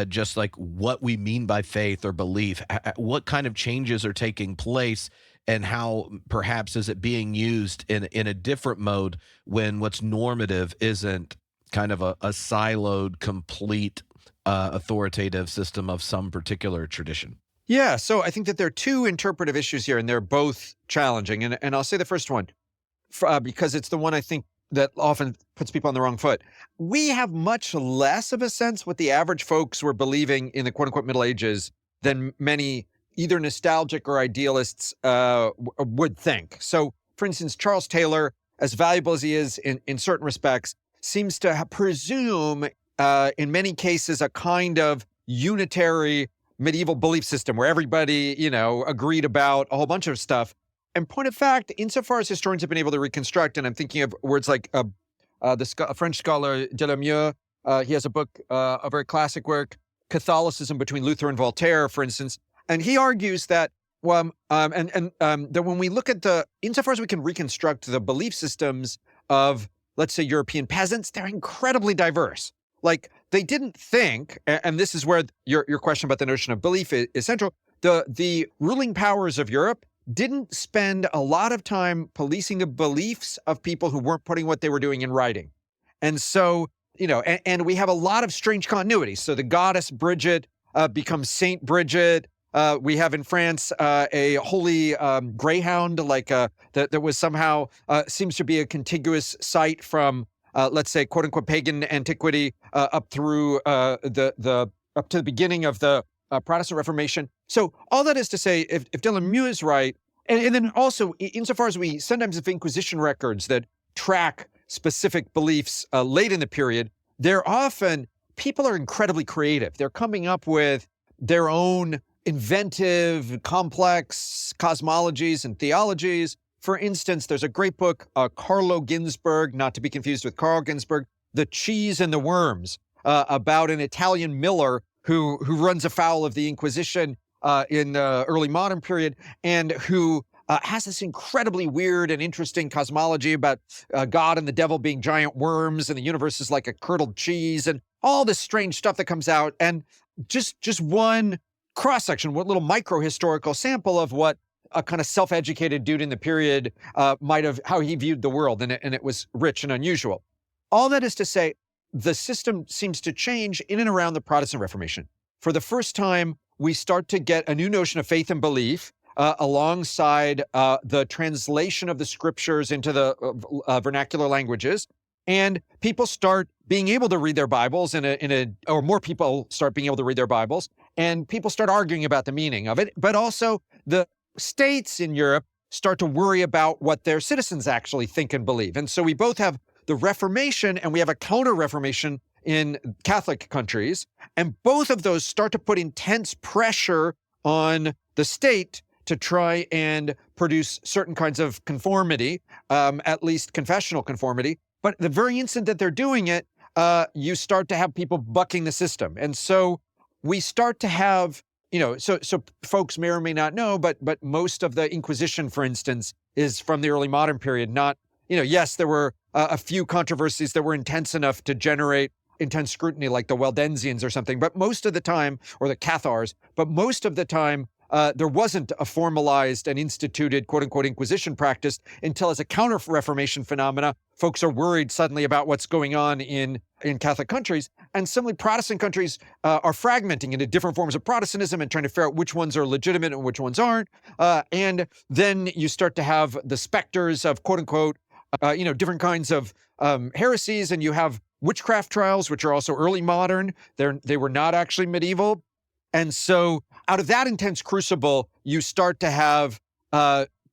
just like what we mean by faith or belief, what kind of changes are taking place, and how perhaps is it being used in a different mode when what's normative isn't kind of a siloed, complete, authoritative system of some particular tradition? Yeah, so I think that there are two interpretive issues here, and they're both challenging. And I'll say the first one, because it's the one I think that often puts people on the wrong foot. We have much less of a sense what the average folks were believing in the quote-unquote Middle Ages than many either nostalgic or idealists would think. So, for instance, Charles Taylor as valuable as he is in certain respects, seems to presume, in many cases, a kind of unitary medieval belief system where everybody, agreed about a whole bunch of stuff. And point of fact, insofar as historians have been able to reconstruct, and I'm thinking of words like the French scholar Delamieux, he has a book, a very classic work, Catholicism Between Luther and Voltaire, for instance, and he argues that that when we look at insofar as we can reconstruct the belief systems of, let's say, European peasants, they're incredibly diverse. Like, they didn't think, and this is where your question about the notion of belief is central, the ruling powers of Europe didn't spend a lot of time policing the beliefs of people who weren't putting what they were doing in writing. And so, and we have a lot of strange continuity. So the goddess Bridget becomes Saint Bridget. We have in France a holy greyhound, that was somehow seems to be a contiguous site from, let's say, quote unquote pagan antiquity up through up to the beginning of the Protestant Reformation. So all that is to say, if Delamieux is right, and then also insofar as we sometimes have Inquisition records that track specific beliefs late in the period, people are incredibly creative. They're coming up with their own inventive, complex cosmologies and theologies. For instance, there's a great book, Carlo Ginzburg, not to be confused with Carl Ginzburg, The Cheese and the Worms, about an Italian miller who runs afoul of the Inquisition in the early modern period, and who has this incredibly weird and interesting cosmology about God and the devil being giant worms, and the universe is like a curdled cheese, and all this strange stuff that comes out. And just one cross-section, one little micro-historical sample of what a kind of self-educated dude in the period how he viewed the world, and it was rich and unusual. All that is to say, the system seems to change in and around the Protestant Reformation. For the first time, we start to get a new notion of faith and belief alongside the translation of the scriptures into the vernacular languages. And people start being able to read their Bibles or more people start being able to read their Bibles, and people start arguing about the meaning of it. But also the states in Europe start to worry about what their citizens actually think and believe. And so we both have the Reformation and we have a counter-Reformation in Catholic countries. And both of those start to put intense pressure on the state to try and produce certain kinds of conformity, at least confessional conformity. But the very instant that they're doing it, you start to have people bucking the system. And so we start to have, so folks may or may not know, but most of the Inquisition, for instance, is from the early modern period. Not, yes, there were a few controversies that were intense enough to generate intense scrutiny, like the Waldensians or something. But most of the time, or the Cathars, but most of the time, there wasn't a formalized and instituted, quote unquote, Inquisition practice until, as a counter-Reformation phenomena, folks are worried suddenly about what's going on in Catholic countries. And similarly, Protestant countries are fragmenting into different forms of Protestantism and trying to figure out which ones are legitimate and which ones aren't. And then you start to have the specters of, quote unquote, different kinds of heresies, and you have witchcraft trials, which are also early modern. They were not actually medieval. And so out of that intense crucible, you start to have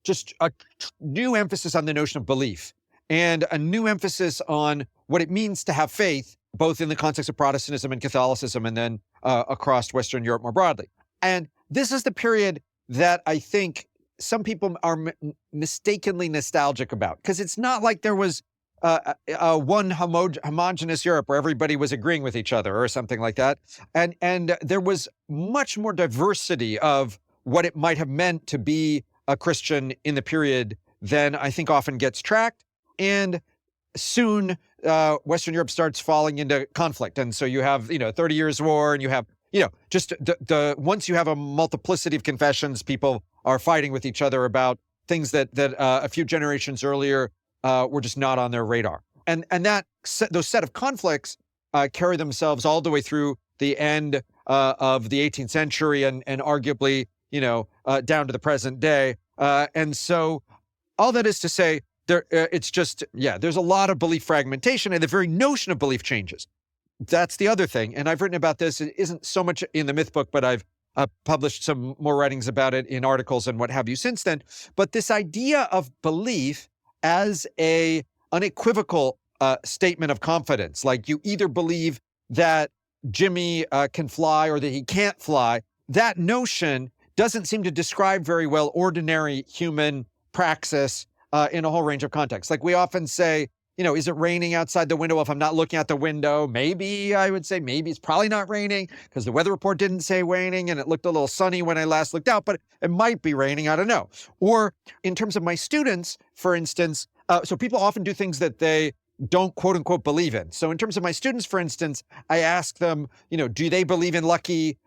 just a new emphasis on the notion of belief and a new emphasis on what it means to have faith, both in the context of Protestantism and Catholicism, and then across Western Europe more broadly. And this is the period that I think some people are mistakenly nostalgic about, because it's not like there was one homogeneous Europe where everybody was agreeing with each other or something like that. And there was much more diversity of what it might have meant to be a Christian in the period than I think often gets tracked. And soon Western Europe starts falling into conflict. And so you have, 30 Years' War, and you have, just once you have a multiplicity of confessions, people are fighting with each other about things that a few generations earlier were just not on their radar. And those set of conflicts carry themselves all the way through the end of the 18th century and arguably, down to the present day. And so all that is to say, there's a lot of belief fragmentation, and the very notion of belief changes. That's the other thing. And I've written about this. It isn't so much in the myth book, but I've published some more writings about it in articles and what have you since then. But this idea of belief as a unequivocal statement of confidence. Like you either believe that Jimmy can fly or that he can't fly. That notion doesn't seem to describe very well ordinary human praxis in a whole range of contexts. Like we often say, is it raining outside the window? If I'm not looking out the window, maybe I would say maybe it's probably not raining because the weather report didn't say raining and it looked a little sunny when I last looked out, but it might be raining. I don't know. Or in terms of my students, for instance, so people often do things that they don't quote unquote believe in. So in terms of my students, for instance, I ask them, do they believe in lucky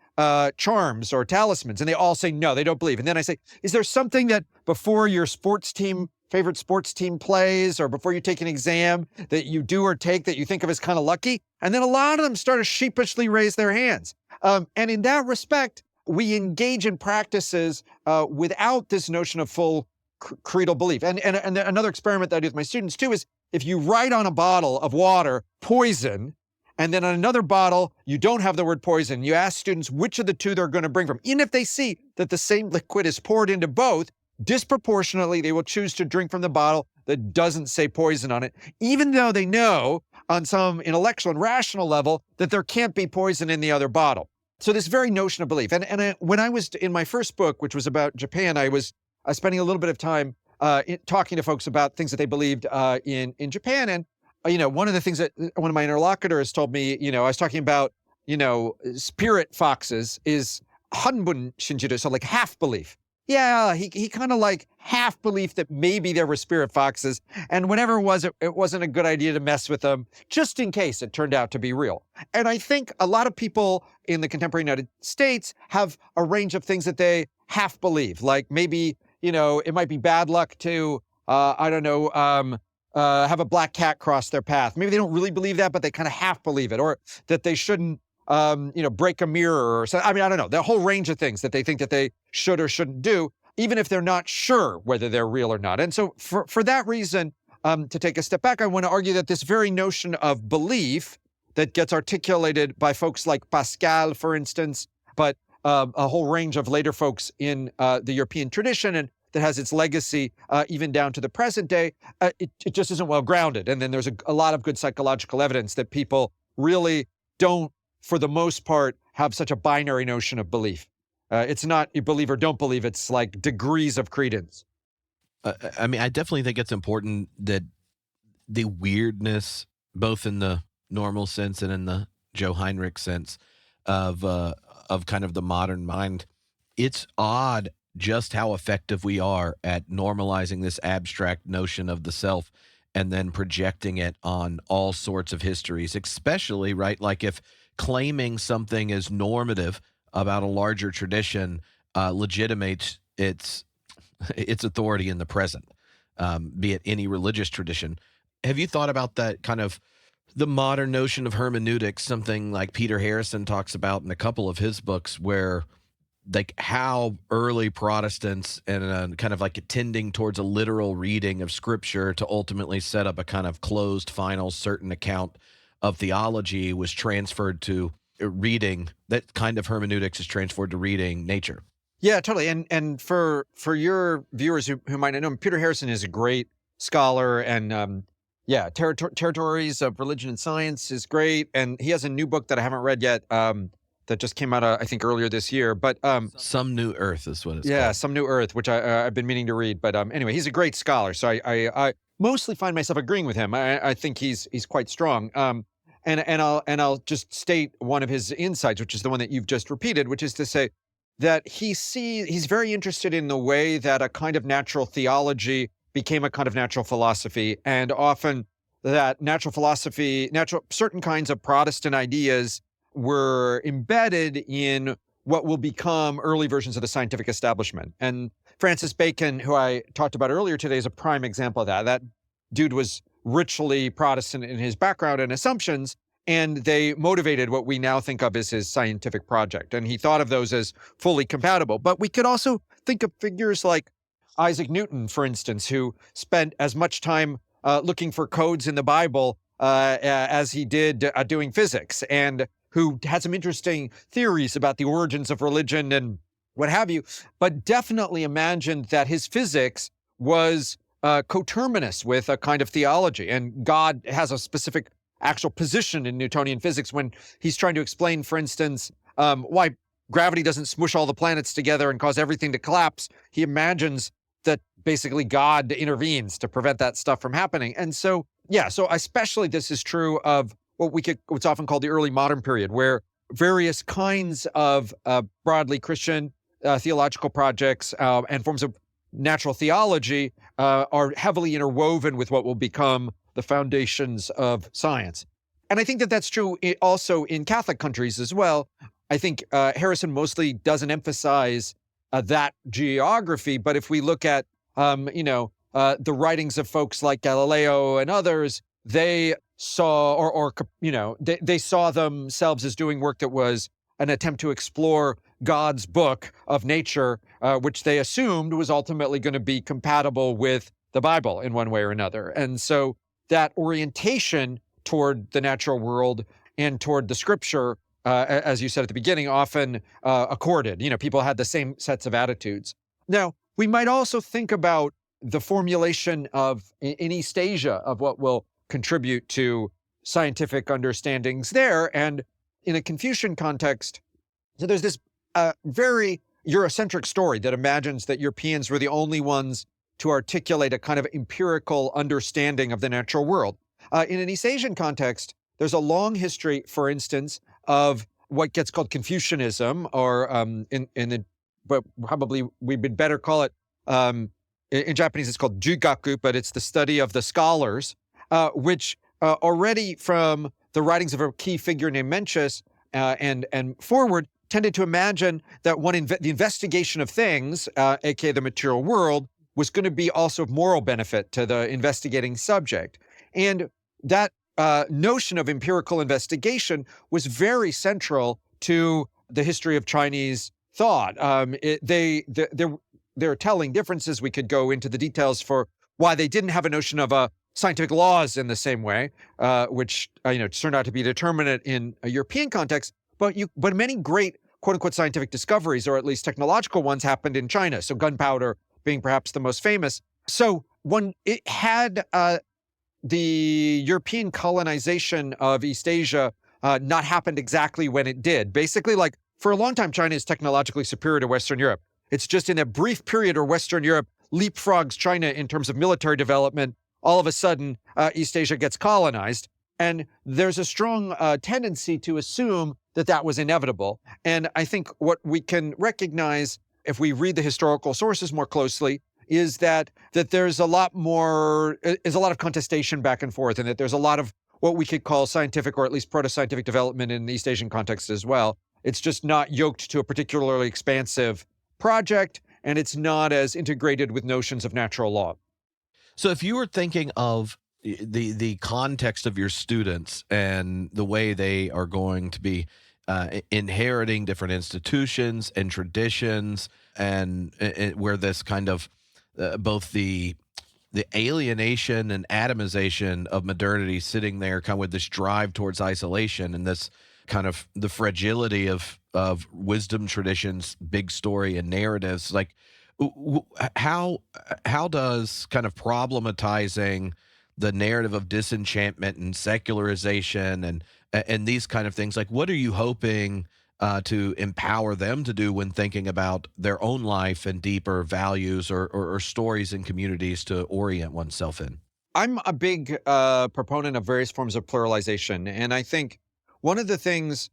charms or talismans? And they all say no, they don't believe. And then I say, is there something that before your favorite sports team plays or before you take an exam that you do or take that you think of as kind of lucky? And then a lot of them start to sheepishly raise their hands. And in that respect, we engage in practices without this notion of full creedal belief. And another experiment that I do with my students too is if you write on a bottle of water, poison, and then on another bottle, you don't have the word poison, you ask students which of the two they're going to bring from. Even if they see that the same liquid is poured into both, disproportionately, they will choose to drink from the bottle that doesn't say poison on it, even though they know on some intellectual and rational level that there can't be poison in the other bottle. So this very notion of belief. And when I was in my first book, which was about Japan, I was spending a little bit of time talking to folks about things that they believed in Japan. And, one of the things that one of my interlocutors told me, I was talking about, spirit foxes is hanbun shinjiru, so like half belief. Yeah, he kind of like half belief that maybe there were spirit foxes, and whatever it was, it wasn't a good idea to mess with them, just in case it turned out to be real. And I think a lot of people in the contemporary United States have a range of things that they half believe, like maybe, it might be bad luck to, have a black cat cross their path. Maybe they don't really believe that, but they kind of half believe it, or that they shouldn't break a mirror or something. I mean, I don't know. The whole range of things that they think that they should or shouldn't do, even if they're not sure whether they're real or not. And so for that reason, to take a step back, I want to argue that this very notion of belief that gets articulated by folks like Pascal, for instance, but a whole range of later folks in the European tradition, and that has its legacy even down to the present day, it just isn't well grounded. And then there's a lot of good psychological evidence that people really don't, for the most part, have such a binary notion of belief. It's not you believe or don't believe. It's like degrees of credence. I mean, I definitely think it's important that the weirdness, both in the normal sense and in the Joe Heinrich sense of kind of the modern mind, it's odd just how effective we are at normalizing this abstract notion of the self and then projecting it on all sorts of histories, especially, right, like if claiming something as normative about a larger tradition legitimates its authority in the present, be it any religious tradition. Have you thought about that kind of the modern notion of hermeneutics, something like Peter Harrison talks about in a couple of his books, where like how early Protestants and kind of like tending towards a literal reading of scripture to ultimately set up a kind of closed, final, certain account of theology was transferred to reading. That kind of hermeneutics is transferred to reading nature. Yeah, totally. And for your viewers who might not know him, Peter Harrison is a great scholar, and Territories of Religion and Science is great. And he has a new book that I haven't read yet that just came out, I think, earlier this year. But Some New Earth is what it's called. Yeah, Some New Earth, which I've been meaning to read. But anyway, he's a great scholar. So I mostly find myself agreeing with him. I think he's quite strong. And I'll just state one of his insights, which is the one that you've just repeated, which is to say that he's very interested in the way that a kind of natural theology became a kind of natural philosophy, and often that natural philosophy, certain kinds of Protestant ideas were embedded in what will become early versions of the scientific establishment. And Francis Bacon, who I talked about earlier today, is a prime example of that. That dude was ritually Protestant in his background and assumptions, and they motivated what we now think of as his scientific project. And he thought of those as fully compatible. But we could also think of figures like Isaac Newton, for instance, who spent as much time looking for codes in the Bible as he did doing physics, and who had some interesting theories about the origins of religion and what have you, but definitely imagined that his physics was coterminous with a kind of theology. And God has a specific actual position in Newtonian physics when he's trying to explain, for instance, why gravity doesn't smush all the planets together and cause everything to collapse. He imagines that basically God intervenes to prevent that stuff from happening. And so, yeah, so especially this is true of what's often called the early modern period, where various kinds of broadly Christian theological projects and forms of natural theology are heavily interwoven with what will become the foundations of science. And I think that that's true also in Catholic countries as well. I think Harrison mostly doesn't emphasize that geography, but if we look at, the writings of folks like Galileo and others, they saw, they saw themselves as doing work that was an attempt to explore God's book of nature, which they assumed was ultimately going to be compatible with the Bible in one way or another. And so that orientation toward the natural world and toward the scripture, as you said at the beginning, often accorded. People had the same sets of attitudes. Now, we might also think about the formulation of, in East Asia, of what will contribute to scientific understandings there. And in a Confucian context, so there's this very Eurocentric story that imagines that Europeans were the only ones to articulate a kind of empirical understanding of the natural world. In an East Asian context, there's a long history, for instance, of what gets called Confucianism, or but probably we'd better call it, in Japanese it's called Jugaku, but it's the study of the scholars, which already from the writings of a key figure named Mencius and forward tended to imagine that the investigation of things, aka the material world, was going to be also of moral benefit to the investigating subject. And that notion of empirical investigation was very central to the history of Chinese thought. There are telling differences. We could go into the details for why they didn't have a notion of scientific laws in the same way, which turned out to be determinate in a European context. But many great quote unquote scientific discoveries, or at least technological ones, happened in China. So gunpowder being perhaps the most famous. So it had the European colonization of East Asia not happened exactly when it did. Basically, like for a long time, China is technologically superior to Western Europe. It's just in a brief period where Western Europe leapfrogs China in terms of military development, all of a sudden East Asia gets colonized. And there's a strong tendency to assume that that was inevitable. And I think what we can recognize if we read the historical sources more closely is that there's a lot of contestation back and forth, and that there's a lot of what we could call scientific or at least proto-scientific development in the East Asian context as well. It's just not yoked to a particularly expansive project, and it's not as integrated with notions of natural law. So if you were thinking of the context of your students and the way they are going to be inheriting different institutions and traditions, and where this kind of both the alienation and atomization of modernity sitting there kind of with this drive towards isolation, and this kind of the fragility of wisdom traditions, big story and narratives, like how does kind of problematizing the narrative of disenchantment and secularization and these kind of things, like what are you hoping to empower them to do when thinking about their own life and deeper values or stories and communities to orient oneself in? I'm a big proponent of various forms of pluralization. And I think one of the things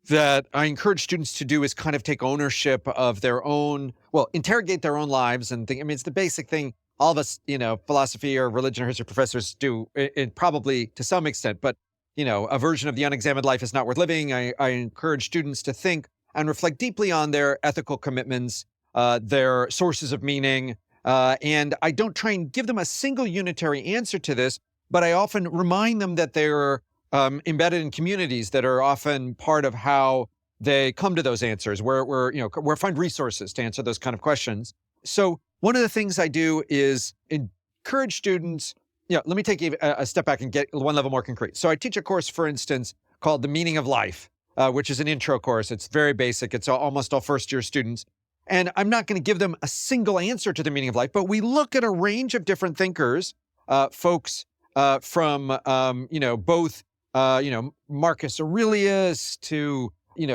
that I encourage students to do is kind of take ownership of their own, interrogate their own lives and think. I mean, it's the basic thing all of us, philosophy or religion or history professors do, probably to some extent, but a version of the unexamined life is not worth living. I encourage students to think and reflect deeply on their ethical commitments, their sources of meaning. And I don't try and give them a single unitary answer to this, but I often remind them that they're embedded in communities that are often part of how they come to those answers, where find resources to answer those kind of questions. So one of the things I do is encourage students. Let me take a step back and get one level more concrete. So I teach a course, for instance, called The Meaning of Life, which is an intro course. It's very basic. It's almost all first-year students. And I'm not going to give them a single answer to the meaning of life, but we look at a range of different thinkers, folks from, both, Marcus Aurelius to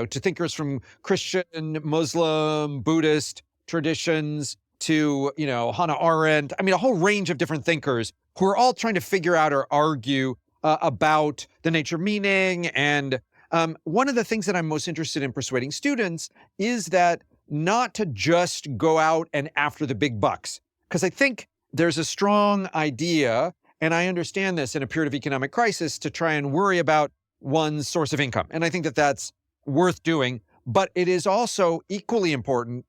thinkers from Christian, Muslim, Buddhist traditions to, Hannah Arendt. I mean, a whole range of different thinkers who are all trying to figure out or argue about the nature of meaning. And one of the things that I'm most interested in persuading students is that not to just go out and after the big bucks. Because I think there's a strong idea, and I understand this in a period of economic crisis, to try and worry about one's source of income. And I think that that's worth doing. But it is also equally important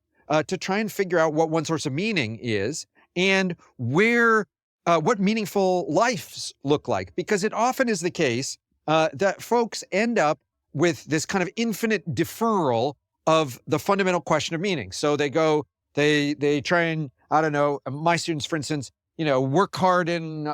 to try and figure out what one source of meaning is and what meaningful lives look like. Because it often is the case that folks end up with this kind of infinite deferral of the fundamental question of meaning. So they try and, I don't know, my students, for instance, work hard in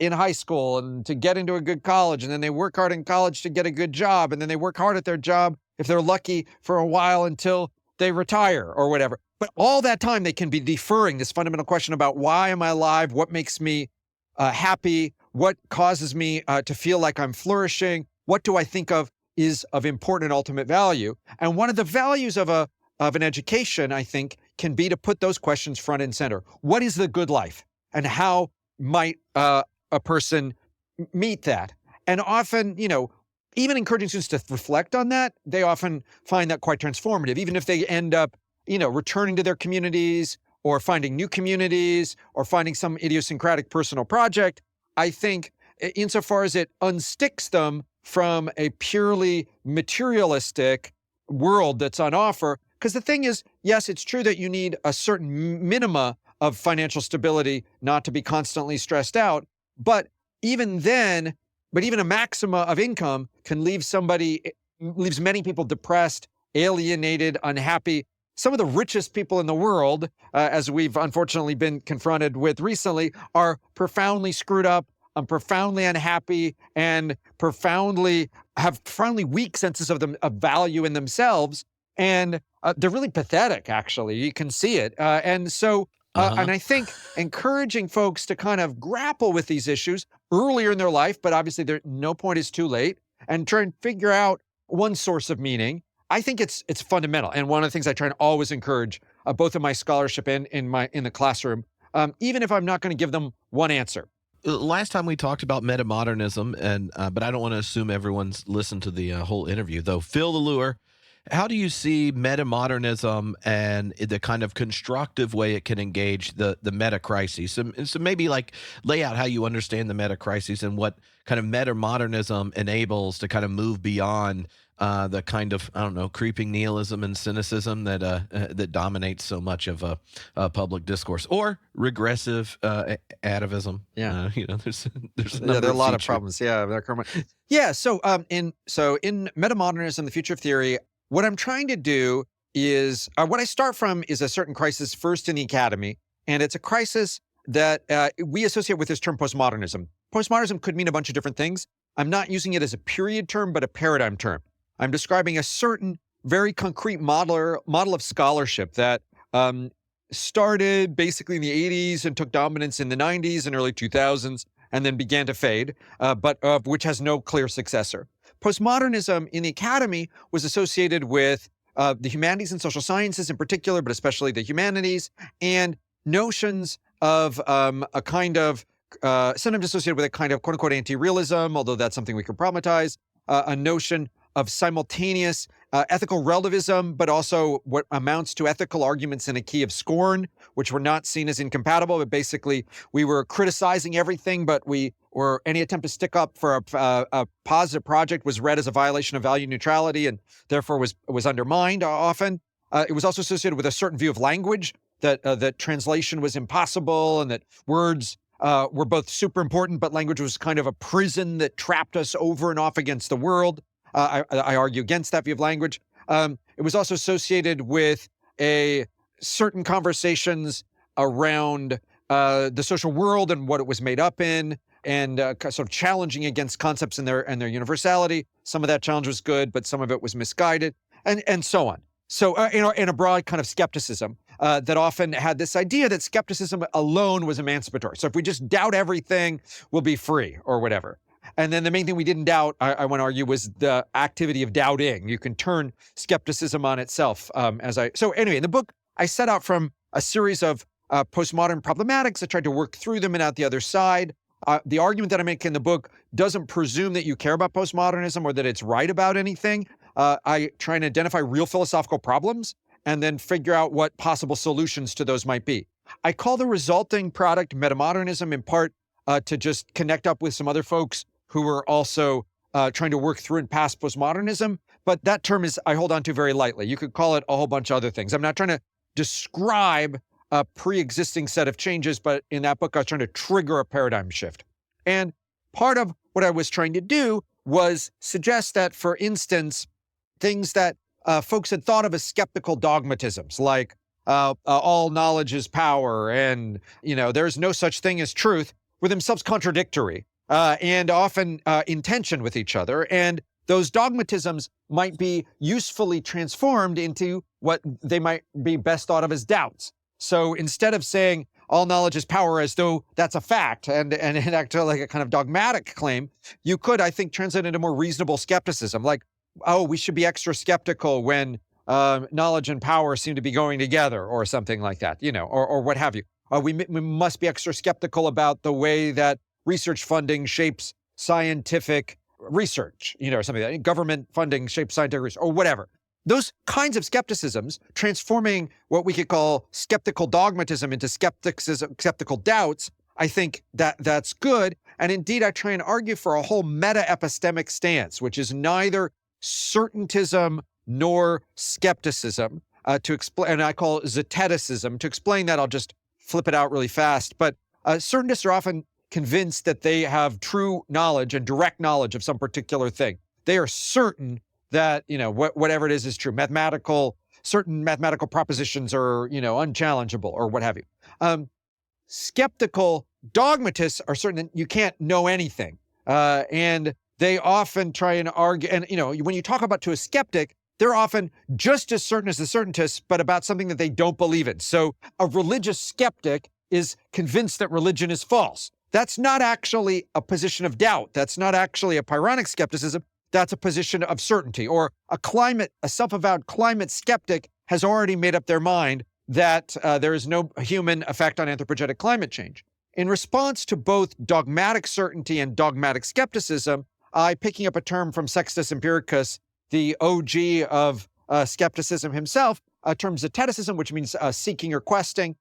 high school and to get into a good college, and then they work hard in college to get a good job, and then they work hard at their job, if they're lucky, for a while until they retire or whatever. But all that time they can be deferring this fundamental question about why am I alive? What makes me happy? What causes me to feel like I'm flourishing? What do I think of is of important and ultimate value? And one of the values of an education, I think, can be to put those questions front and center. What is the good life? And how might a person meet that? And often, even encouraging students to reflect on that, they often find that quite transformative, even if they end up, returning to their communities or finding new communities or finding some idiosyncratic personal project. I think insofar as it unsticks them from a purely materialistic world that's on offer. Because the thing is, yes, it's true that you need a certain minima of financial stability not to be constantly stressed out. But even then, even a maxima of income can leaves many people depressed, alienated, unhappy. Some of the richest people in the world, as we've unfortunately been confronted with recently, are profoundly screwed up, profoundly unhappy, and have profoundly weak senses of value in themselves. And they're really pathetic, actually. You can see it. And I think encouraging folks to kind of grapple with these issues earlier in their life, but obviously no point is too late, and try and figure out one source of meaning. I think it's fundamental. And one of the things I try and always encourage, both in my scholarship and in the classroom, even if I'm not going to give them one answer. Last time we talked about metamodernism, but I don't want to assume everyone's listened to the whole interview, though. Phil the Lure, how do you see metamodernism and the kind of constructive way it can engage the meta crises? So maybe lay out how you understand the meta crises and what kind of metamodernism enables to kind of move beyond the kind of, I don't know, creeping nihilism and cynicism that dominates so much of public discourse, or regressive atavism. Yeah, there's there are a lot of problems. Yeah, So in metamodernism, the future of theory, what I'm trying to do is what I start from is a certain crisis first in the academy, and it's a crisis that we associate with this term postmodernism. Postmodernism could mean a bunch of different things. I'm not using it as a period term, but a paradigm term. I'm describing a certain very concrete model of scholarship that started basically in the 80s and took dominance in the 90s and early 2000s and then began to fade, but which has no clear successor. Postmodernism in the academy was associated with the humanities and social sciences in particular, but especially the humanities, and notions of a kind of, sometimes associated with a kind of quote-unquote anti-realism, although that's something we can problematize, a notion of simultaneous ethical relativism, but also what amounts to ethical arguments in a key of scorn, which were not seen as incompatible, but basically we were criticizing everything, but any attempt to stick up for a positive project was read as a violation of value neutrality and therefore was undermined often. It was also associated with a certain view of language, that translation was impossible and that words were both super important, but language was kind of a prison that trapped us over and off against the world. I argue against that view of language. It was also associated with a certain conversations around the social world and what it was made up in, and sort of challenging against concepts and their universality. Some of that challenge was good, but some of it was misguided, and so on. So in a broad kind of skepticism that often had this idea that skepticism alone was emancipatory. So if we just doubt everything, we'll be free or whatever. And then the main thing we didn't doubt, I want to argue, was the activity of doubting. You can turn skepticism on itself. So anyway, in the book, I set out from a series of postmodern problematics. I tried to work through them and out the other side. The argument that I make in the book doesn't presume that you care about postmodernism or that it's right about anything. I try and identify real philosophical problems and then figure out what possible solutions to those might be. I call the resulting product metamodernism in part to just connect up with some other folks who were also trying to work through and past postmodernism. But that term I hold on to very lightly. You could call it a whole bunch of other things. I'm not trying to describe a pre-existing set of changes, but in that book, I was trying to trigger a paradigm shift. And part of what I was trying to do was suggest that, for instance, things that folks had thought of as skeptical dogmatisms, like all knowledge is power and, there's no such thing as truth, were themselves contradictory and often in tension with each other. And those dogmatisms might be usefully transformed into what they might be best thought of as doubts. So instead of saying all knowledge is power as though that's a fact and actually like a kind of dogmatic claim, you could, I think, translate into more reasonable skepticism. Like, oh, we should be extra skeptical when knowledge and power seem to be going together or something like that, or what have you. We must be extra skeptical about the way that research funding shapes scientific research, or something like that. Government funding shapes scientific research or whatever. Those kinds of skepticisms, transforming what we could call skeptical dogmatism into skeptical doubts, I think that's good. And indeed, I try and argue for a whole meta-epistemic stance, which is neither certaintism nor skepticism, to explain, and I call it zeticism. To explain that, I'll just flip it out really fast. But certaintists are often convinced that they have true knowledge and direct knowledge of some particular thing. They are certain that, whatever it is true. Certain mathematical propositions are, unchallengeable or what have you. Skeptical dogmatists are certain that you can't know anything. And they often try and argue, and, when you talk about to a skeptic, they're often just as certain as the certaintists, but about something that they don't believe in. So a religious skeptic is convinced that religion is false. That's not actually a position of doubt. That's not actually a Pyrrhonic skepticism. That's a position of certainty. Or a self-avowed climate skeptic has already made up their mind that there is no human effect on anthropogenic climate change. In response to both dogmatic certainty and dogmatic skepticism, picking up a term from Sextus Empiricus, the OG of skepticism himself, a term zeticism, which means seeking or questing,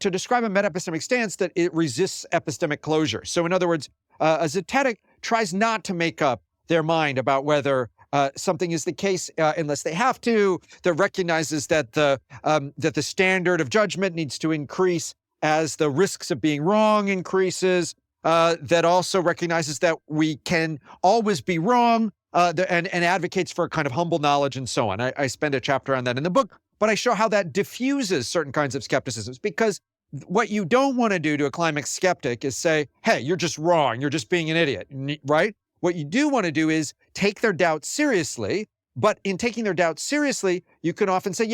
to describe a meta-epistemic stance that it resists epistemic closure. So in other words, a zetetic tries not to make up their mind about whether something is the case unless they have to, that recognizes that the standard of judgment needs to increase as the risks of being wrong increases, that also recognizes that we can always be wrong, and advocates for a kind of humble knowledge and so on. I spend a chapter on that in the book, but I show how that diffuses certain kinds of skepticisms, because what you don't want to do to a climate skeptic is say, hey, you're just wrong, you're just being an idiot, right? What you do want to do is take their doubts seriously, but in taking their doubts seriously, you can often say,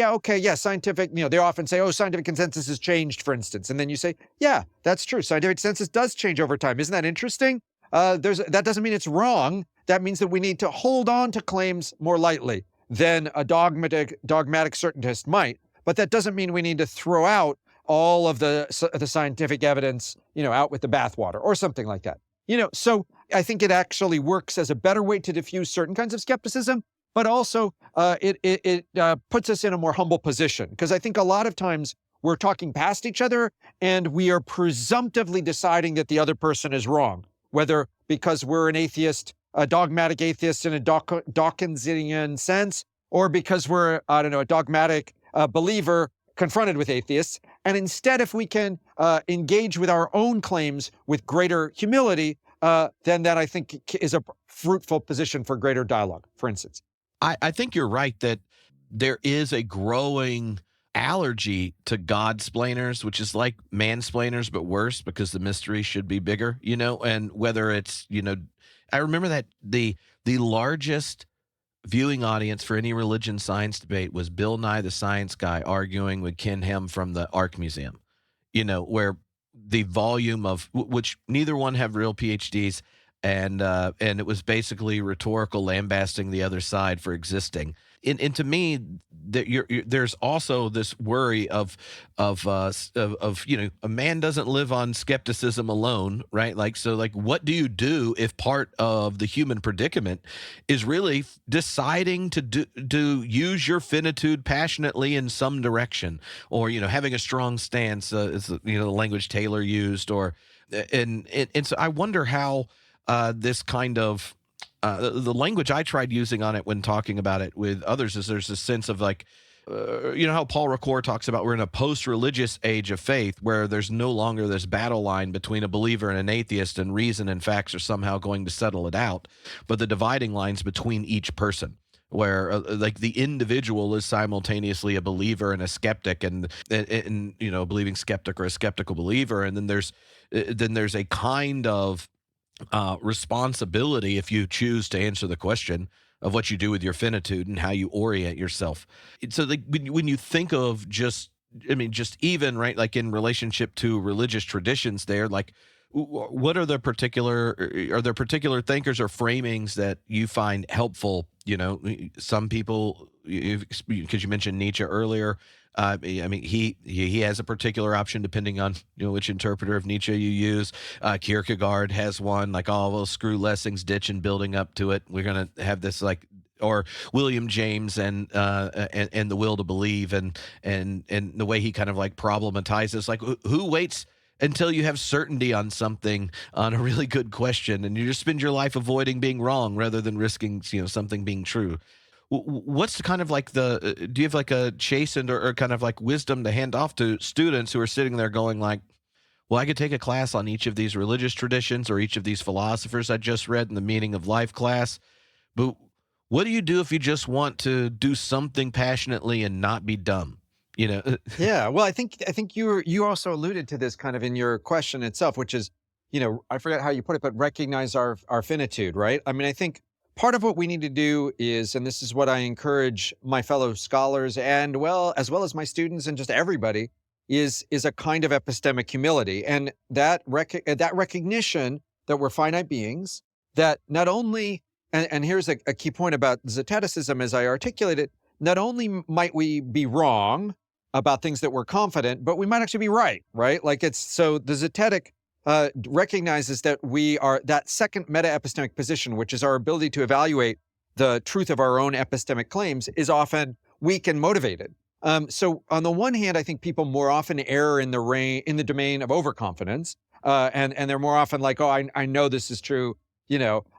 scientific, they often say, scientific consensus has changed, for instance. And then you say, yeah, that's true. Scientific consensus does change over time. Isn't that interesting? That doesn't mean it's wrong. That means that we need to hold on to claims more lightly than a dogmatic certaintist might. But that doesn't mean we need to throw out all of the scientific evidence, out with the bathwater or something like that. So I think it actually works as a better way to diffuse certain kinds of skepticism, but also it puts us in a more humble position, because I think a lot of times we're talking past each other and we are presumptively deciding that the other person is wrong, whether because we're an atheist, a dogmatic atheist in a Dawkinsian sense, or because we're, a dogmatic believer confronted with atheists. And instead, if we can engage with our own claims with greater humility, then that, I think, is a fruitful position for greater dialogue, for instance. I think you're right that there is a growing allergy to God-splainers, which is like mansplainers, but worse, because the mystery should be bigger, and whether it's, I remember that the largest viewing audience for any religion science debate was Bill Nye the Science Guy arguing with Ken Ham from the Ark Museum, where the volume of which neither one have real PhDs, and it was basically rhetorical lambasting the other side for existing. And to me, there's also this worry of a man doesn't live on skepticism alone, right? Like what do you do if part of the human predicament is really deciding to use your finitude passionately in some direction, or having a strong stance, is the language Taylor used, or and so I wonder how this kind of the language I tried using on it when talking about it with others is there's a sense of like, how Paul Ricoeur talks about we're in a post-religious age of faith where there's no longer this battle line between a believer and an atheist, and reason and facts are somehow going to settle it out, but the dividing lines between each person, where like the individual is simultaneously a believer and a skeptic, and a believing skeptic or a skeptical believer, and then there's a kind of responsibility if you choose to answer the question of what you do with your finitude and how you orient yourself. So when you think of just even right, like in relationship to religious traditions there, like what are there particular thinkers or framings that you find helpful? Some people, because you mentioned Nietzsche earlier, he has a particular option depending on which interpreter of Nietzsche you use. Kierkegaard has one, like, oh, well, screw Lessing's ditch and building up to it. We're gonna have this, like, or William James and the will to believe, and the way he kind of like problematizes, like, who waits until you have certainty on something, on a really good question, and you just spend your life avoiding being wrong rather than risking something being true. What's the kind of like do you have like a chastened or kind of like wisdom to hand off to students who are sitting there going like, well, I could take a class on each of these religious traditions or each of these philosophers I just read in the meaning of life class, but what do you do if you just want to do something passionately and not be dumb? Yeah, well, I think you also alluded to this kind of in your question itself, which is, I forget how you put it, but recognize our finitude, right? I mean, I think part of what we need to do is, and this is what I encourage my fellow scholars and as well as my students and just everybody, is a kind of epistemic humility, and that recognition that we're finite beings, that not only, and here's a key point about Zeteticism as I articulate it, not only might we be wrong about things that we're confident, but we might actually be right? Like so the Zetetic recognizes that we are that second meta-epistemic position, which is our ability to evaluate the truth of our own epistemic claims, is often weak and motivated. So on the one hand, I think people more often err in the domain of overconfidence, and they're more often like, oh, I know this is true.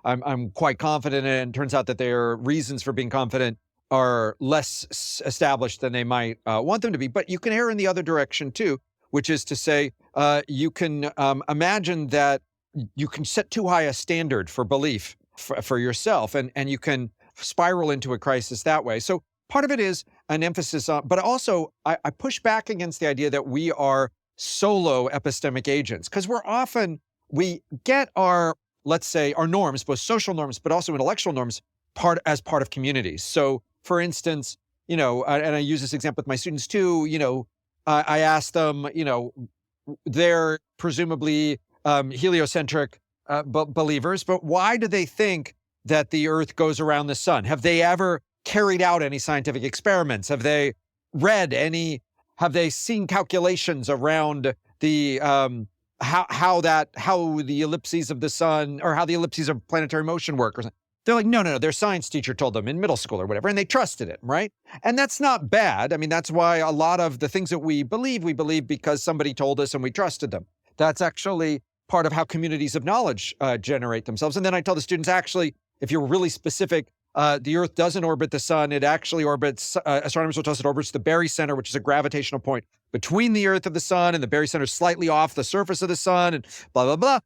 I'm quite confident, and it turns out that their reasons for being confident are less established than they might want them to be. But you can err in the other direction too, which is to say, you can imagine that you can set too high a standard for belief for yourself, and you can spiral into a crisis that way. So part of it is an emphasis on, but also I push back against the idea that we are solo epistemic agents, because we get our, let's say, our norms, both social norms, but also intellectual norms, as part of communities. So for instance, and I use this example with my students too, I ask them, they're presumably heliocentric believers, but why do they think that the Earth goes around the sun? Have they ever carried out any scientific experiments? Have they seen calculations around the how the ellipses of the sun, or how the ellipses of planetary motion work, or something? They're like, no, their science teacher told them in middle school or whatever, and they trusted it, right? And that's not bad. I mean, that's why a lot of the things that we believe because somebody told us and we trusted them. That's actually part of how communities of knowledge generate themselves. And then I tell the students, actually, if you're really specific, the Earth doesn't orbit the sun. It actually orbits, astronomers will tell us it orbits the barycenter, which is a gravitational point between the Earth and the sun, and the barycenter is slightly off the surface of the sun, and blah, blah, blah.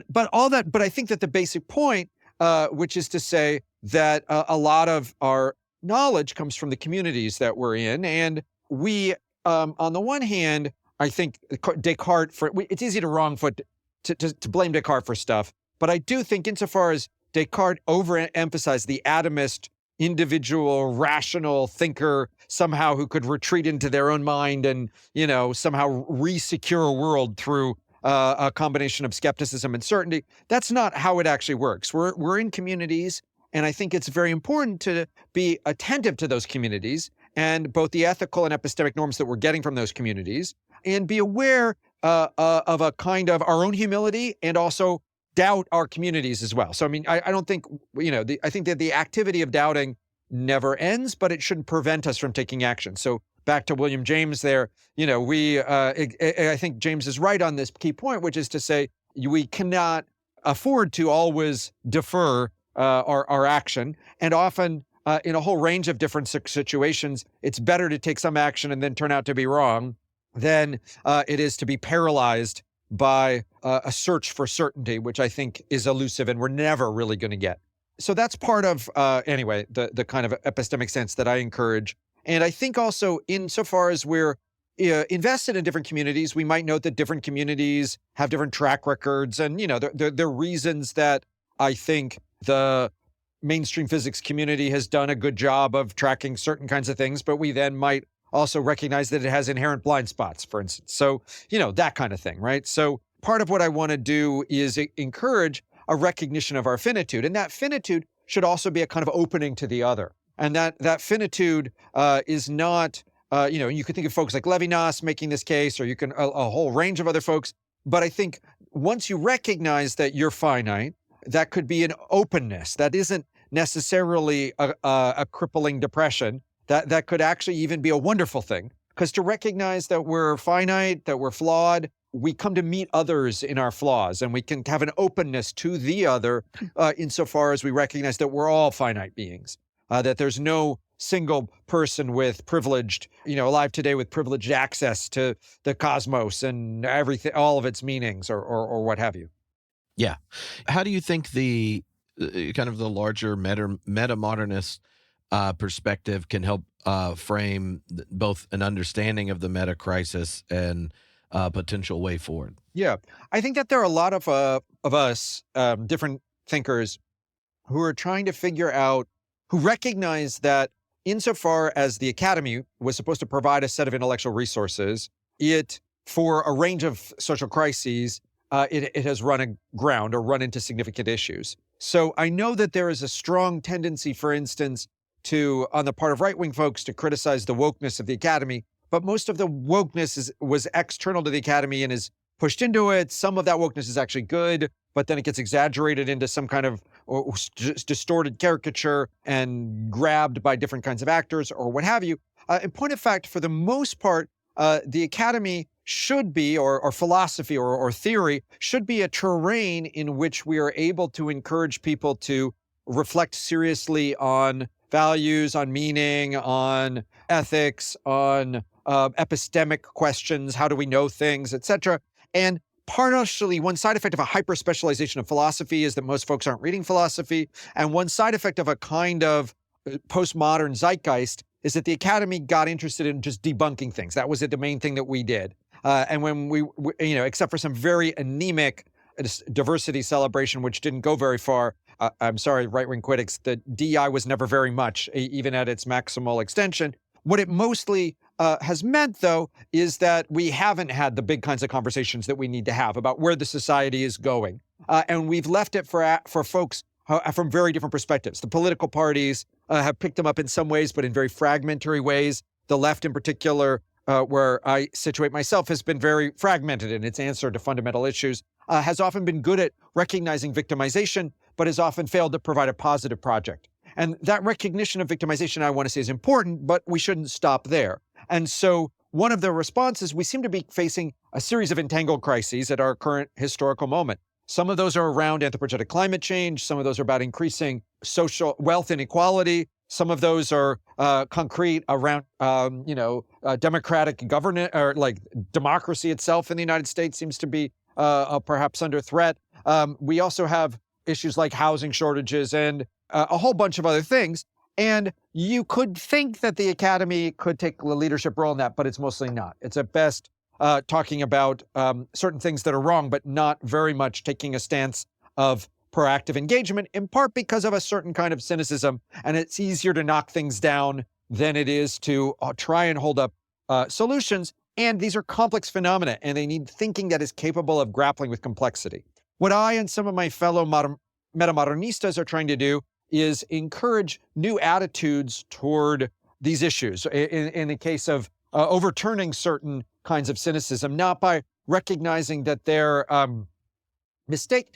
But all that, but I think that the basic point, which is to say that a lot of our knowledge comes from the communities that we're in. And we, on the one hand, I think Descartes, it's easy to to blame Descartes for stuff. But I do think insofar as Descartes overemphasized the atomist, individual rational thinker somehow who could retreat into their own mind and, somehow re-secure a world through a combination of skepticism and certainty. That's not how it actually works. We're in communities, and I think it's very important to be attentive to those communities and both the ethical and epistemic norms that we're getting from those communities, and be aware of a kind of our own humility and also doubt our communities as well. So, I mean, I don't think, I think that the activity of doubting never ends, but it shouldn't prevent us from taking action. So back to William James there, I think James is right on this key point, which is to say we cannot afford to always defer our action. And often in a whole range of different situations, it's better to take some action and then turn out to be wrong than it is to be paralyzed by a search for certainty, which I think is elusive and we're never really going to get. So that's part of, anyway, the kind of epistemic sense that I encourage. And I think also insofar as we're invested in different communities, we might note that different communities have different track records. And, there are reasons that I think the mainstream physics community has done a good job of tracking certain kinds of things, but we then might also recognize that it has inherent blind spots, for instance. So, that kind of thing, right? So part of what I want to do is encourage a recognition of our finitude. And that finitude should also be a kind of opening to the other. And that finitude is not, you could think of folks like Levinas making this case, or you can a whole range of other folks. But I think once you recognize that you're finite, that could be an openness. That isn't necessarily a crippling depression. That could actually even be a wonderful thing. Because to recognize that we're finite, that we're flawed, we come to meet others in our flaws, and we can have an openness to the other insofar as we recognize that we're all finite beings. That there's no single person with privileged, alive today with privileged access to the cosmos and everything, all of its meanings or what have you. Yeah. How do you think the kind of the larger metamodernist perspective can help frame both an understanding of the meta crisis and potential way forward? Yeah, I think that there are a lot of us, different thinkers, who are trying to figure out, who recognize that insofar as the academy was supposed to provide a set of intellectual resources, it, for a range of social crises, it has run aground or run into significant issues. So I know that there is a strong tendency, for instance, on the part of right-wing folks, to criticize the wokeness of the academy, but most of the wokeness was external to the academy and is pushed into it. Some of that wokeness is actually good, but then it gets exaggerated into some kind of distorted caricature and grabbed by different kinds of actors or what have you. In point of fact, for the most part, the academy should be, or philosophy or theory, should be a terrain in which we are able to encourage people to reflect seriously on values, on meaning, on ethics, on epistemic questions, how do we know things, etc. And partially, one side effect of a hyper-specialization of philosophy is that most folks aren't reading philosophy. And one side effect of a kind of postmodern zeitgeist is that the academy got interested in just debunking things. That was the main thing that we did. And when we, except for some very anemic diversity celebration, which didn't go very far, I'm sorry, right-wing critics, the DEI was never very much, even at its maximal extension. What it mostly has meant, though, is that we haven't had the big kinds of conversations that we need to have about where the society is going. And we've left it for folks from very different perspectives. The political parties have picked them up in some ways, but in very fragmentary ways. The left in particular, where I situate myself, has been very fragmented in its answer to fundamental issues, has often been good at recognizing victimization, but has often failed to provide a positive project. And that recognition of victimization, I want to say, is important, but we shouldn't stop there. And so one of the responses, we seem to be facing a series of entangled crises at our current historical moment. Some of those are around anthropogenic climate change. Some of those are about increasing social wealth inequality. Some of those are concrete around, democratic governance, or like democracy itself in the United States seems to be perhaps under threat. We also have issues like housing shortages and a whole bunch of other things. And you could think that the academy could take a leadership role in that, but it's mostly not. It's at best talking about certain things that are wrong, but not very much taking a stance of proactive engagement, in part because of a certain kind of cynicism. And it's easier to knock things down than it is to try and hold up solutions. And these are complex phenomena, and they need thinking that is capable of grappling with complexity. What I and some of my fellow metamodernistas are trying to do is encourage new attitudes toward these issues in the case of overturning certain kinds of cynicism, not by recognizing that they're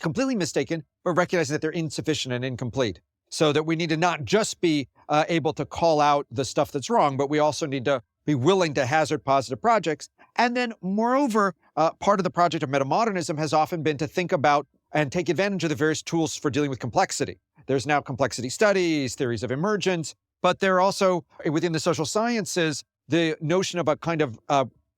completely mistaken, but recognizing that they're insufficient and incomplete. So that we need to not just be able to call out the stuff that's wrong, but we also need to be willing to hazard positive projects. And then moreover, part of the project of metamodernism has often been to think about and take advantage of the various tools for dealing with complexity. There's now complexity studies, theories of emergence, but there are also, within the social sciences, the notion of a kind of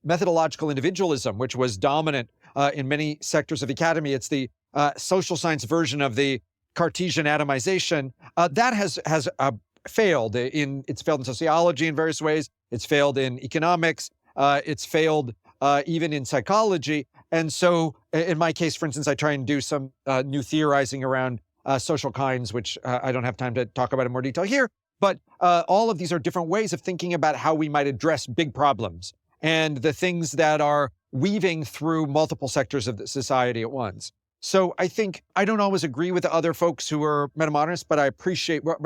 methodological individualism, which was dominant in many sectors of the academy. It's the social science version of the Cartesian atomization. That has failed. It's failed in sociology in various ways. It's failed in economics. It's failed even in psychology. And so in my case, for instance, I try and do some new theorizing around social kinds, which I don't have time to talk about in more detail here. But all of these are different ways of thinking about how we might address big problems and the things that are weaving through multiple sectors of the society at once. So I think I don't always agree with the other folks who are metamodernists, but I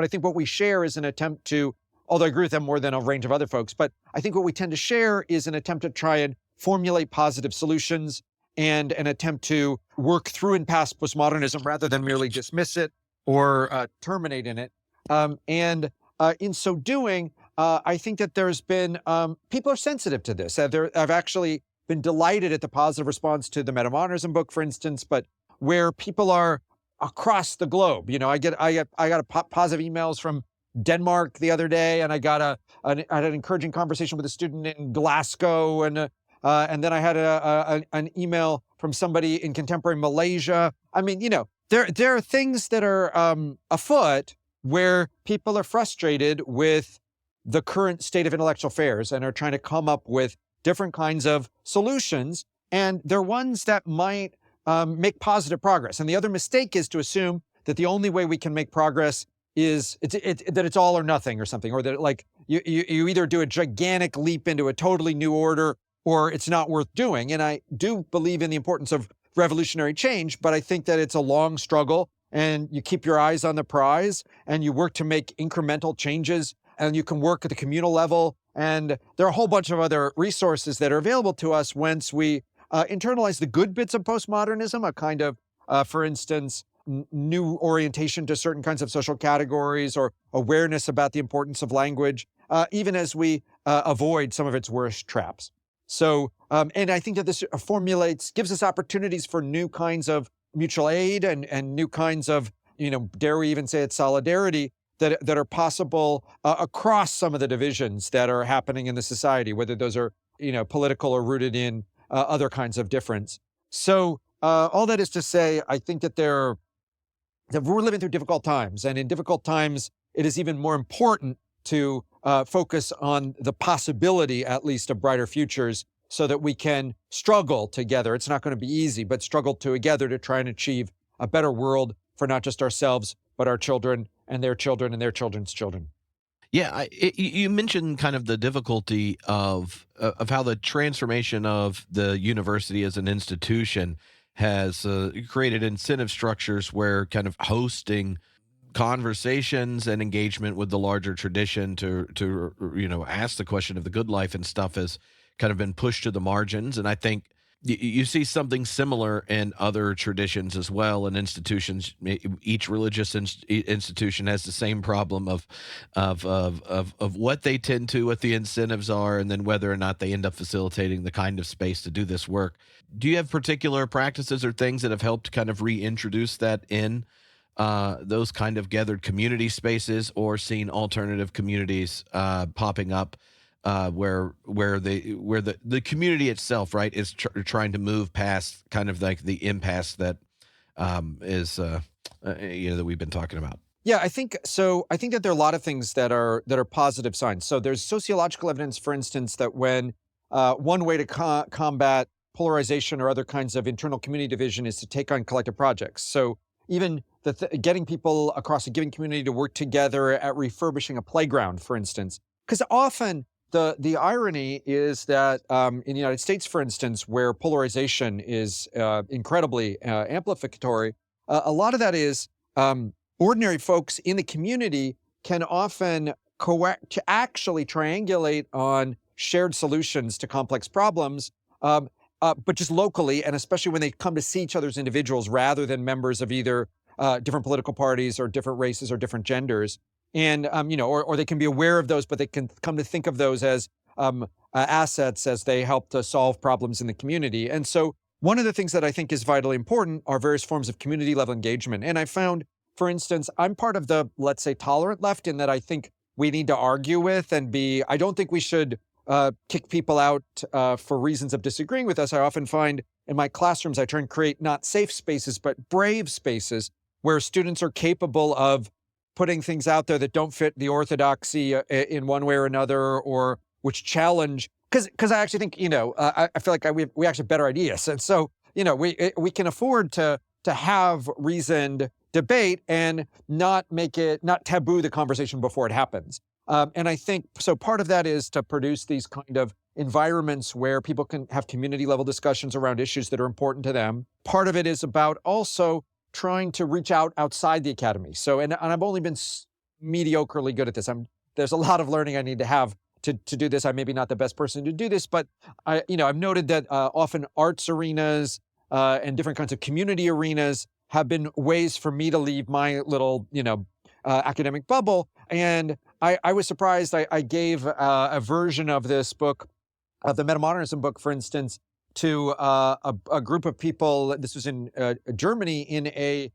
think what we share is an attempt to, although I agree with them more than a range of other folks, but I think what we tend to share is an attempt to try and formulate positive solutions and an attempt to work through and past postmodernism rather than merely dismiss it or terminate in it. In so doing, I think that there's been, people are sensitive to this. I've actually been delighted at the positive response to the Metamodernism book, for instance, but where people are across the globe. You know, I got positive emails from Denmark the other day, and I had an encouraging conversation with a student in Glasgow, and then I had an email from somebody in contemporary Malaysia. I mean, you know, there are things that are afoot where people are frustrated with the current state of intellectual affairs and are trying to come up with different kinds of solutions, and they're ones that might make positive progress. And the other mistake is to assume that the only way we can make progress is that it's all or nothing or something, or that like you either do a gigantic leap into a totally new order or it's not worth doing. And I do believe in the importance of revolutionary change, but I think that it's a long struggle, and you keep your eyes on the prize and you work to make incremental changes, and you can work at the communal level. And there are a whole bunch of other resources that are available to us once we internalize the good bits of postmodernism, a kind of, for instance, new orientation to certain kinds of social categories or awareness about the importance of language, even as we avoid some of its worst traps. So, and I think that this gives us opportunities for new kinds of mutual aid and new kinds of, you know, dare we even say it's solidarity that are possible across some of the divisions that are happening in the society, whether those are, you know, political or rooted in other kinds of difference. So all that is to say, I think that we're living through difficult times, and in difficult times, it is even more important to focus on the possibility, at least, of brighter futures, so that we can struggle together. It's not going to be easy, but struggle together to try and achieve a better world for not just ourselves, but our children and their children and their children's children. Yeah, you mentioned kind of the difficulty of how the transformation of the university as an institution has created incentive structures where kind of hosting conversations and engagement with the larger tradition to you know, ask the question of the good life and stuff has kind of been pushed to the margins. And I think you see something similar in other traditions as well, and institutions. Each religious institution has the same problem of what they tend to, what the incentives are, and then whether or not they end up facilitating the kind of space to do this work. Do you have particular practices or things that have helped kind of reintroduce that in those kind of gathered community spaces, or seen alternative communities popping up? Where the community itself, right, is trying to move past kind of like the impasse that is you know, that we've been talking about. Yeah, I think so. I think that there are a lot of things that are positive signs. So there's sociological evidence, for instance, that when one way to combat polarization or other kinds of internal community division is to take on collective projects. So even getting people across a given community to work together at refurbishing a playground, for instance. Because often the irony is that in the United States, for instance, where polarization is incredibly amplificatory, a lot of that is ordinary folks in the community can often actually triangulate on shared solutions to complex problems, but just locally, and especially when they come to see each other as individuals rather than members of either different political parties or different races or different genders. And, or they can be aware of those, but they can come to think of those as assets as they help to solve problems in the community. And so one of the things that I think is vitally important are various forms of community level engagement. And I found, for instance, I'm part of the, let's say, tolerant left in that I think we need to argue with and I don't think we should kick people out for reasons of disagreeing with us. I often find in my classrooms, I try and create not safe spaces, but brave spaces where students are capable of putting things out there that don't fit the orthodoxy in one way or another, or which challenge, because I actually think, I feel like we actually have better ideas. And so, we can afford to have reasoned debate and not taboo the conversation before it happens. And I think, so part of that is to produce these kind of environments where people can have community level discussions around issues that are important to them. Part of it is about also trying to reach out outside the academy. So, and I've only been mediocrely good at this. There's a lot of learning I need to have to do this. I'm maybe not the best person to do this, but I've noted that often arts arenas and different kinds of community arenas have been ways for me to leave my little, academic bubble. And I was surprised. I gave a version of this book, of the Metamodernism book, for instance, to a group of people. This was in Germany, in a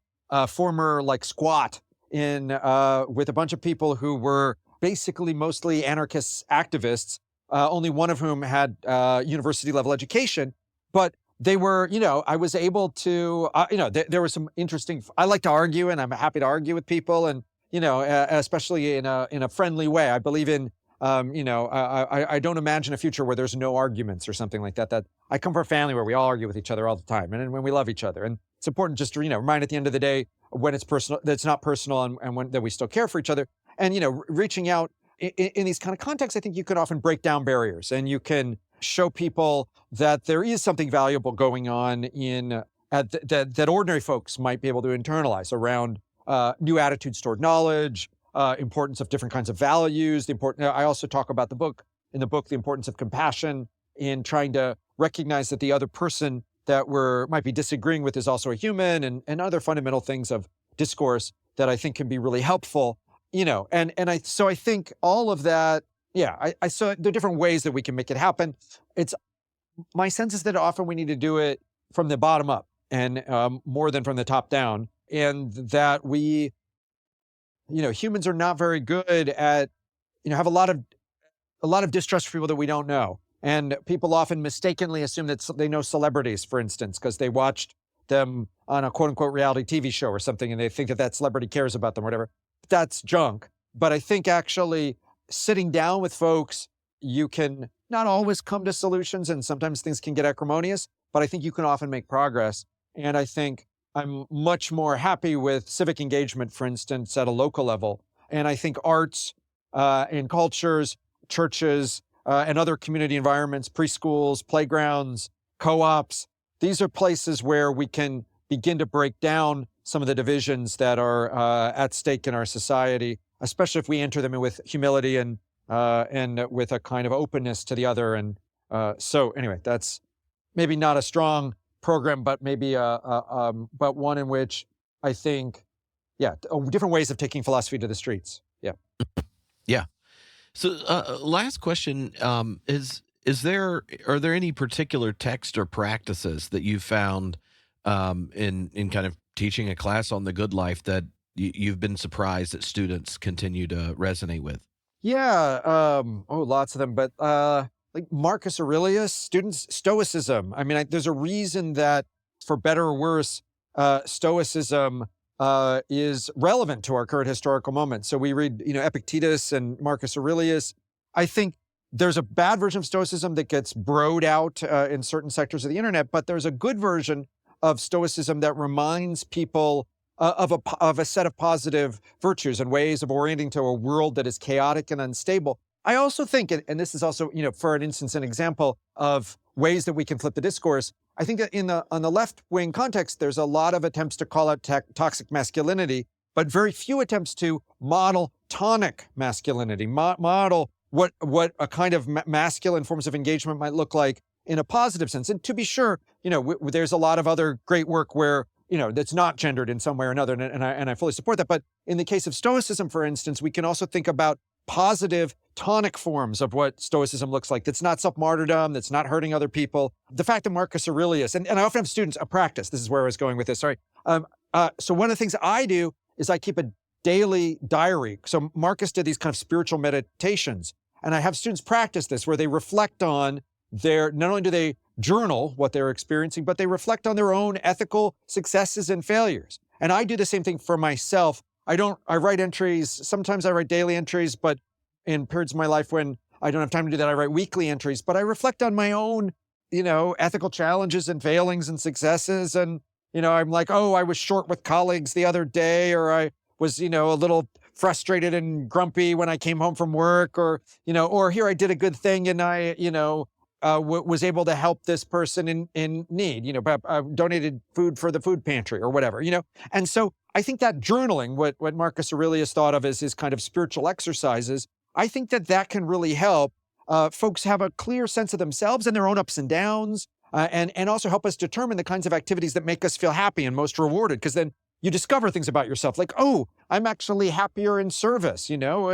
former squat with a bunch of people who were basically mostly anarchist activists, only one of whom had university level education. But they were, I was able to, there was some interesting, I like to argue and I'm happy to argue with people, and, especially in a friendly way. I believe in, I don't imagine a future where there's no arguments or something like that. That I come from a family where we all argue with each other all the time, and when we love each other. And it's important just to, remind at the end of the day, when it's personal, that it's not personal, and that we still care for each other. And, reaching out in these kind of contexts, I think you can often break down barriers, and you can show people that there is something valuable going on that ordinary folks might be able to internalize around new attitudes toward knowledge, importance of different kinds of values. I also talk about in the book, the importance of compassion in trying to recognize that the other person that might be disagreeing with is also a human, and other fundamental things of discourse that I think can be really helpful. So I think all of that, I saw there are different ways that we can make it happen. My sense is that often we need to do it from the bottom up and more than from the top down, and that we, humans are not very good at, have a lot of distrust for people that we don't know. And people often mistakenly assume that they know celebrities, for instance, because they watched them on a quote unquote reality TV show or something, and they think that celebrity cares about them or whatever. That's junk. But I think actually sitting down with folks, you can not always come to solutions, and sometimes things can get acrimonious, but I think you can often make progress. And I think I'm much more happy with civic engagement, for instance, at a local level. And I think arts and cultures, churches, and other community environments, preschools, playgrounds, co-ops, these are places where we can begin to break down some of the divisions that are at stake in our society, especially if we enter them with humility and with a kind of openness to the other. And so anyway, that's maybe not a strong program, but maybe but one in which I think, different ways of taking philosophy to the streets. Yeah. Yeah. So last question, are there any particular text or practices that you found in kind of teaching a class on the good life that you've been surprised that students continue to resonate with? Yeah. Lots of them, but like Marcus Aurelius, Stoicism. I mean, there's a reason that, for better or worse, Stoicism is relevant to our current historical moment. So we read, Epictetus and Marcus Aurelius. I think there's a bad version of Stoicism that gets broed out in certain sectors of the internet, but there's a good version of Stoicism that reminds people of a set of positive virtues and ways of orienting to a world that is chaotic and unstable. I also think, and this is also, for an instance, an example of ways that we can flip the discourse. I think that on the left-wing context, there's a lot of attempts to call out toxic masculinity, but very few attempts to model tonic masculinity, model what a kind of masculine forms of engagement might look like in a positive sense. And to be sure, there's a lot of other great work where, that's not gendered in some way or another, and I fully support that. But in the case of Stoicism, for instance, we can also think about positive tonic forms of what Stoicism looks like. That's not self-martyrdom, that's not hurting other people. The fact that Marcus Aurelius, and I often have students, a practice, this is where I was going with this, sorry. So one of the things I do is I keep a daily diary. So Marcus did these kind of spiritual meditations, and I have students practice this where they reflect on not only do they journal what they're experiencing, but they reflect on their own ethical successes and failures. And I do the same thing for myself. I write entries, sometimes I write daily entries, but in periods of my life when I don't have time to do that, I write weekly entries, but I reflect on my own, ethical challenges and failings and successes. And, I'm like, oh, I was short with colleagues the other day, or I was, a little frustrated and grumpy when I came home from work, or here I did a good thing and I, was able to help this person in need, donated food for the food pantry or whatever, And so I think that journaling, what Marcus Aurelius thought of as his kind of spiritual exercises, I think that can really help folks have a clear sense of themselves and their own ups and downs, and also help us determine the kinds of activities that make us feel happy and most rewarded. Because then you discover things about yourself like, oh, I'm actually happier in service,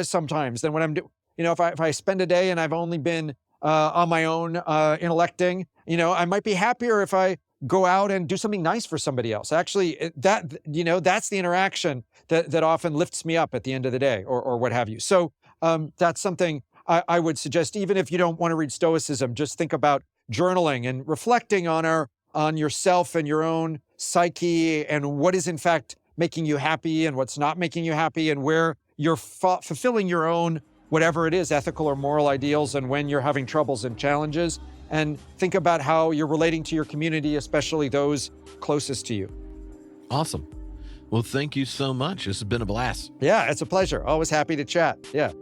sometimes than when I'm if I spend a day and I've only been on my own in electing, I might be happier if I go out and do something nice for somebody else. Actually, that's the interaction that often lifts me up at the end of the day, or what have you. So that's something I would suggest, even if you don't want to read Stoicism, just think about journaling and reflecting on yourself and your own psyche and what is in fact making you happy and what's not making you happy, and where you're fulfilling your own whatever it is, ethical or moral ideals, and when you're having troubles and challenges. And think about how you're relating to your community, especially those closest to you. Awesome. Well, thank you so much. This has been a blast. Yeah, it's a pleasure. Always happy to chat. Yeah.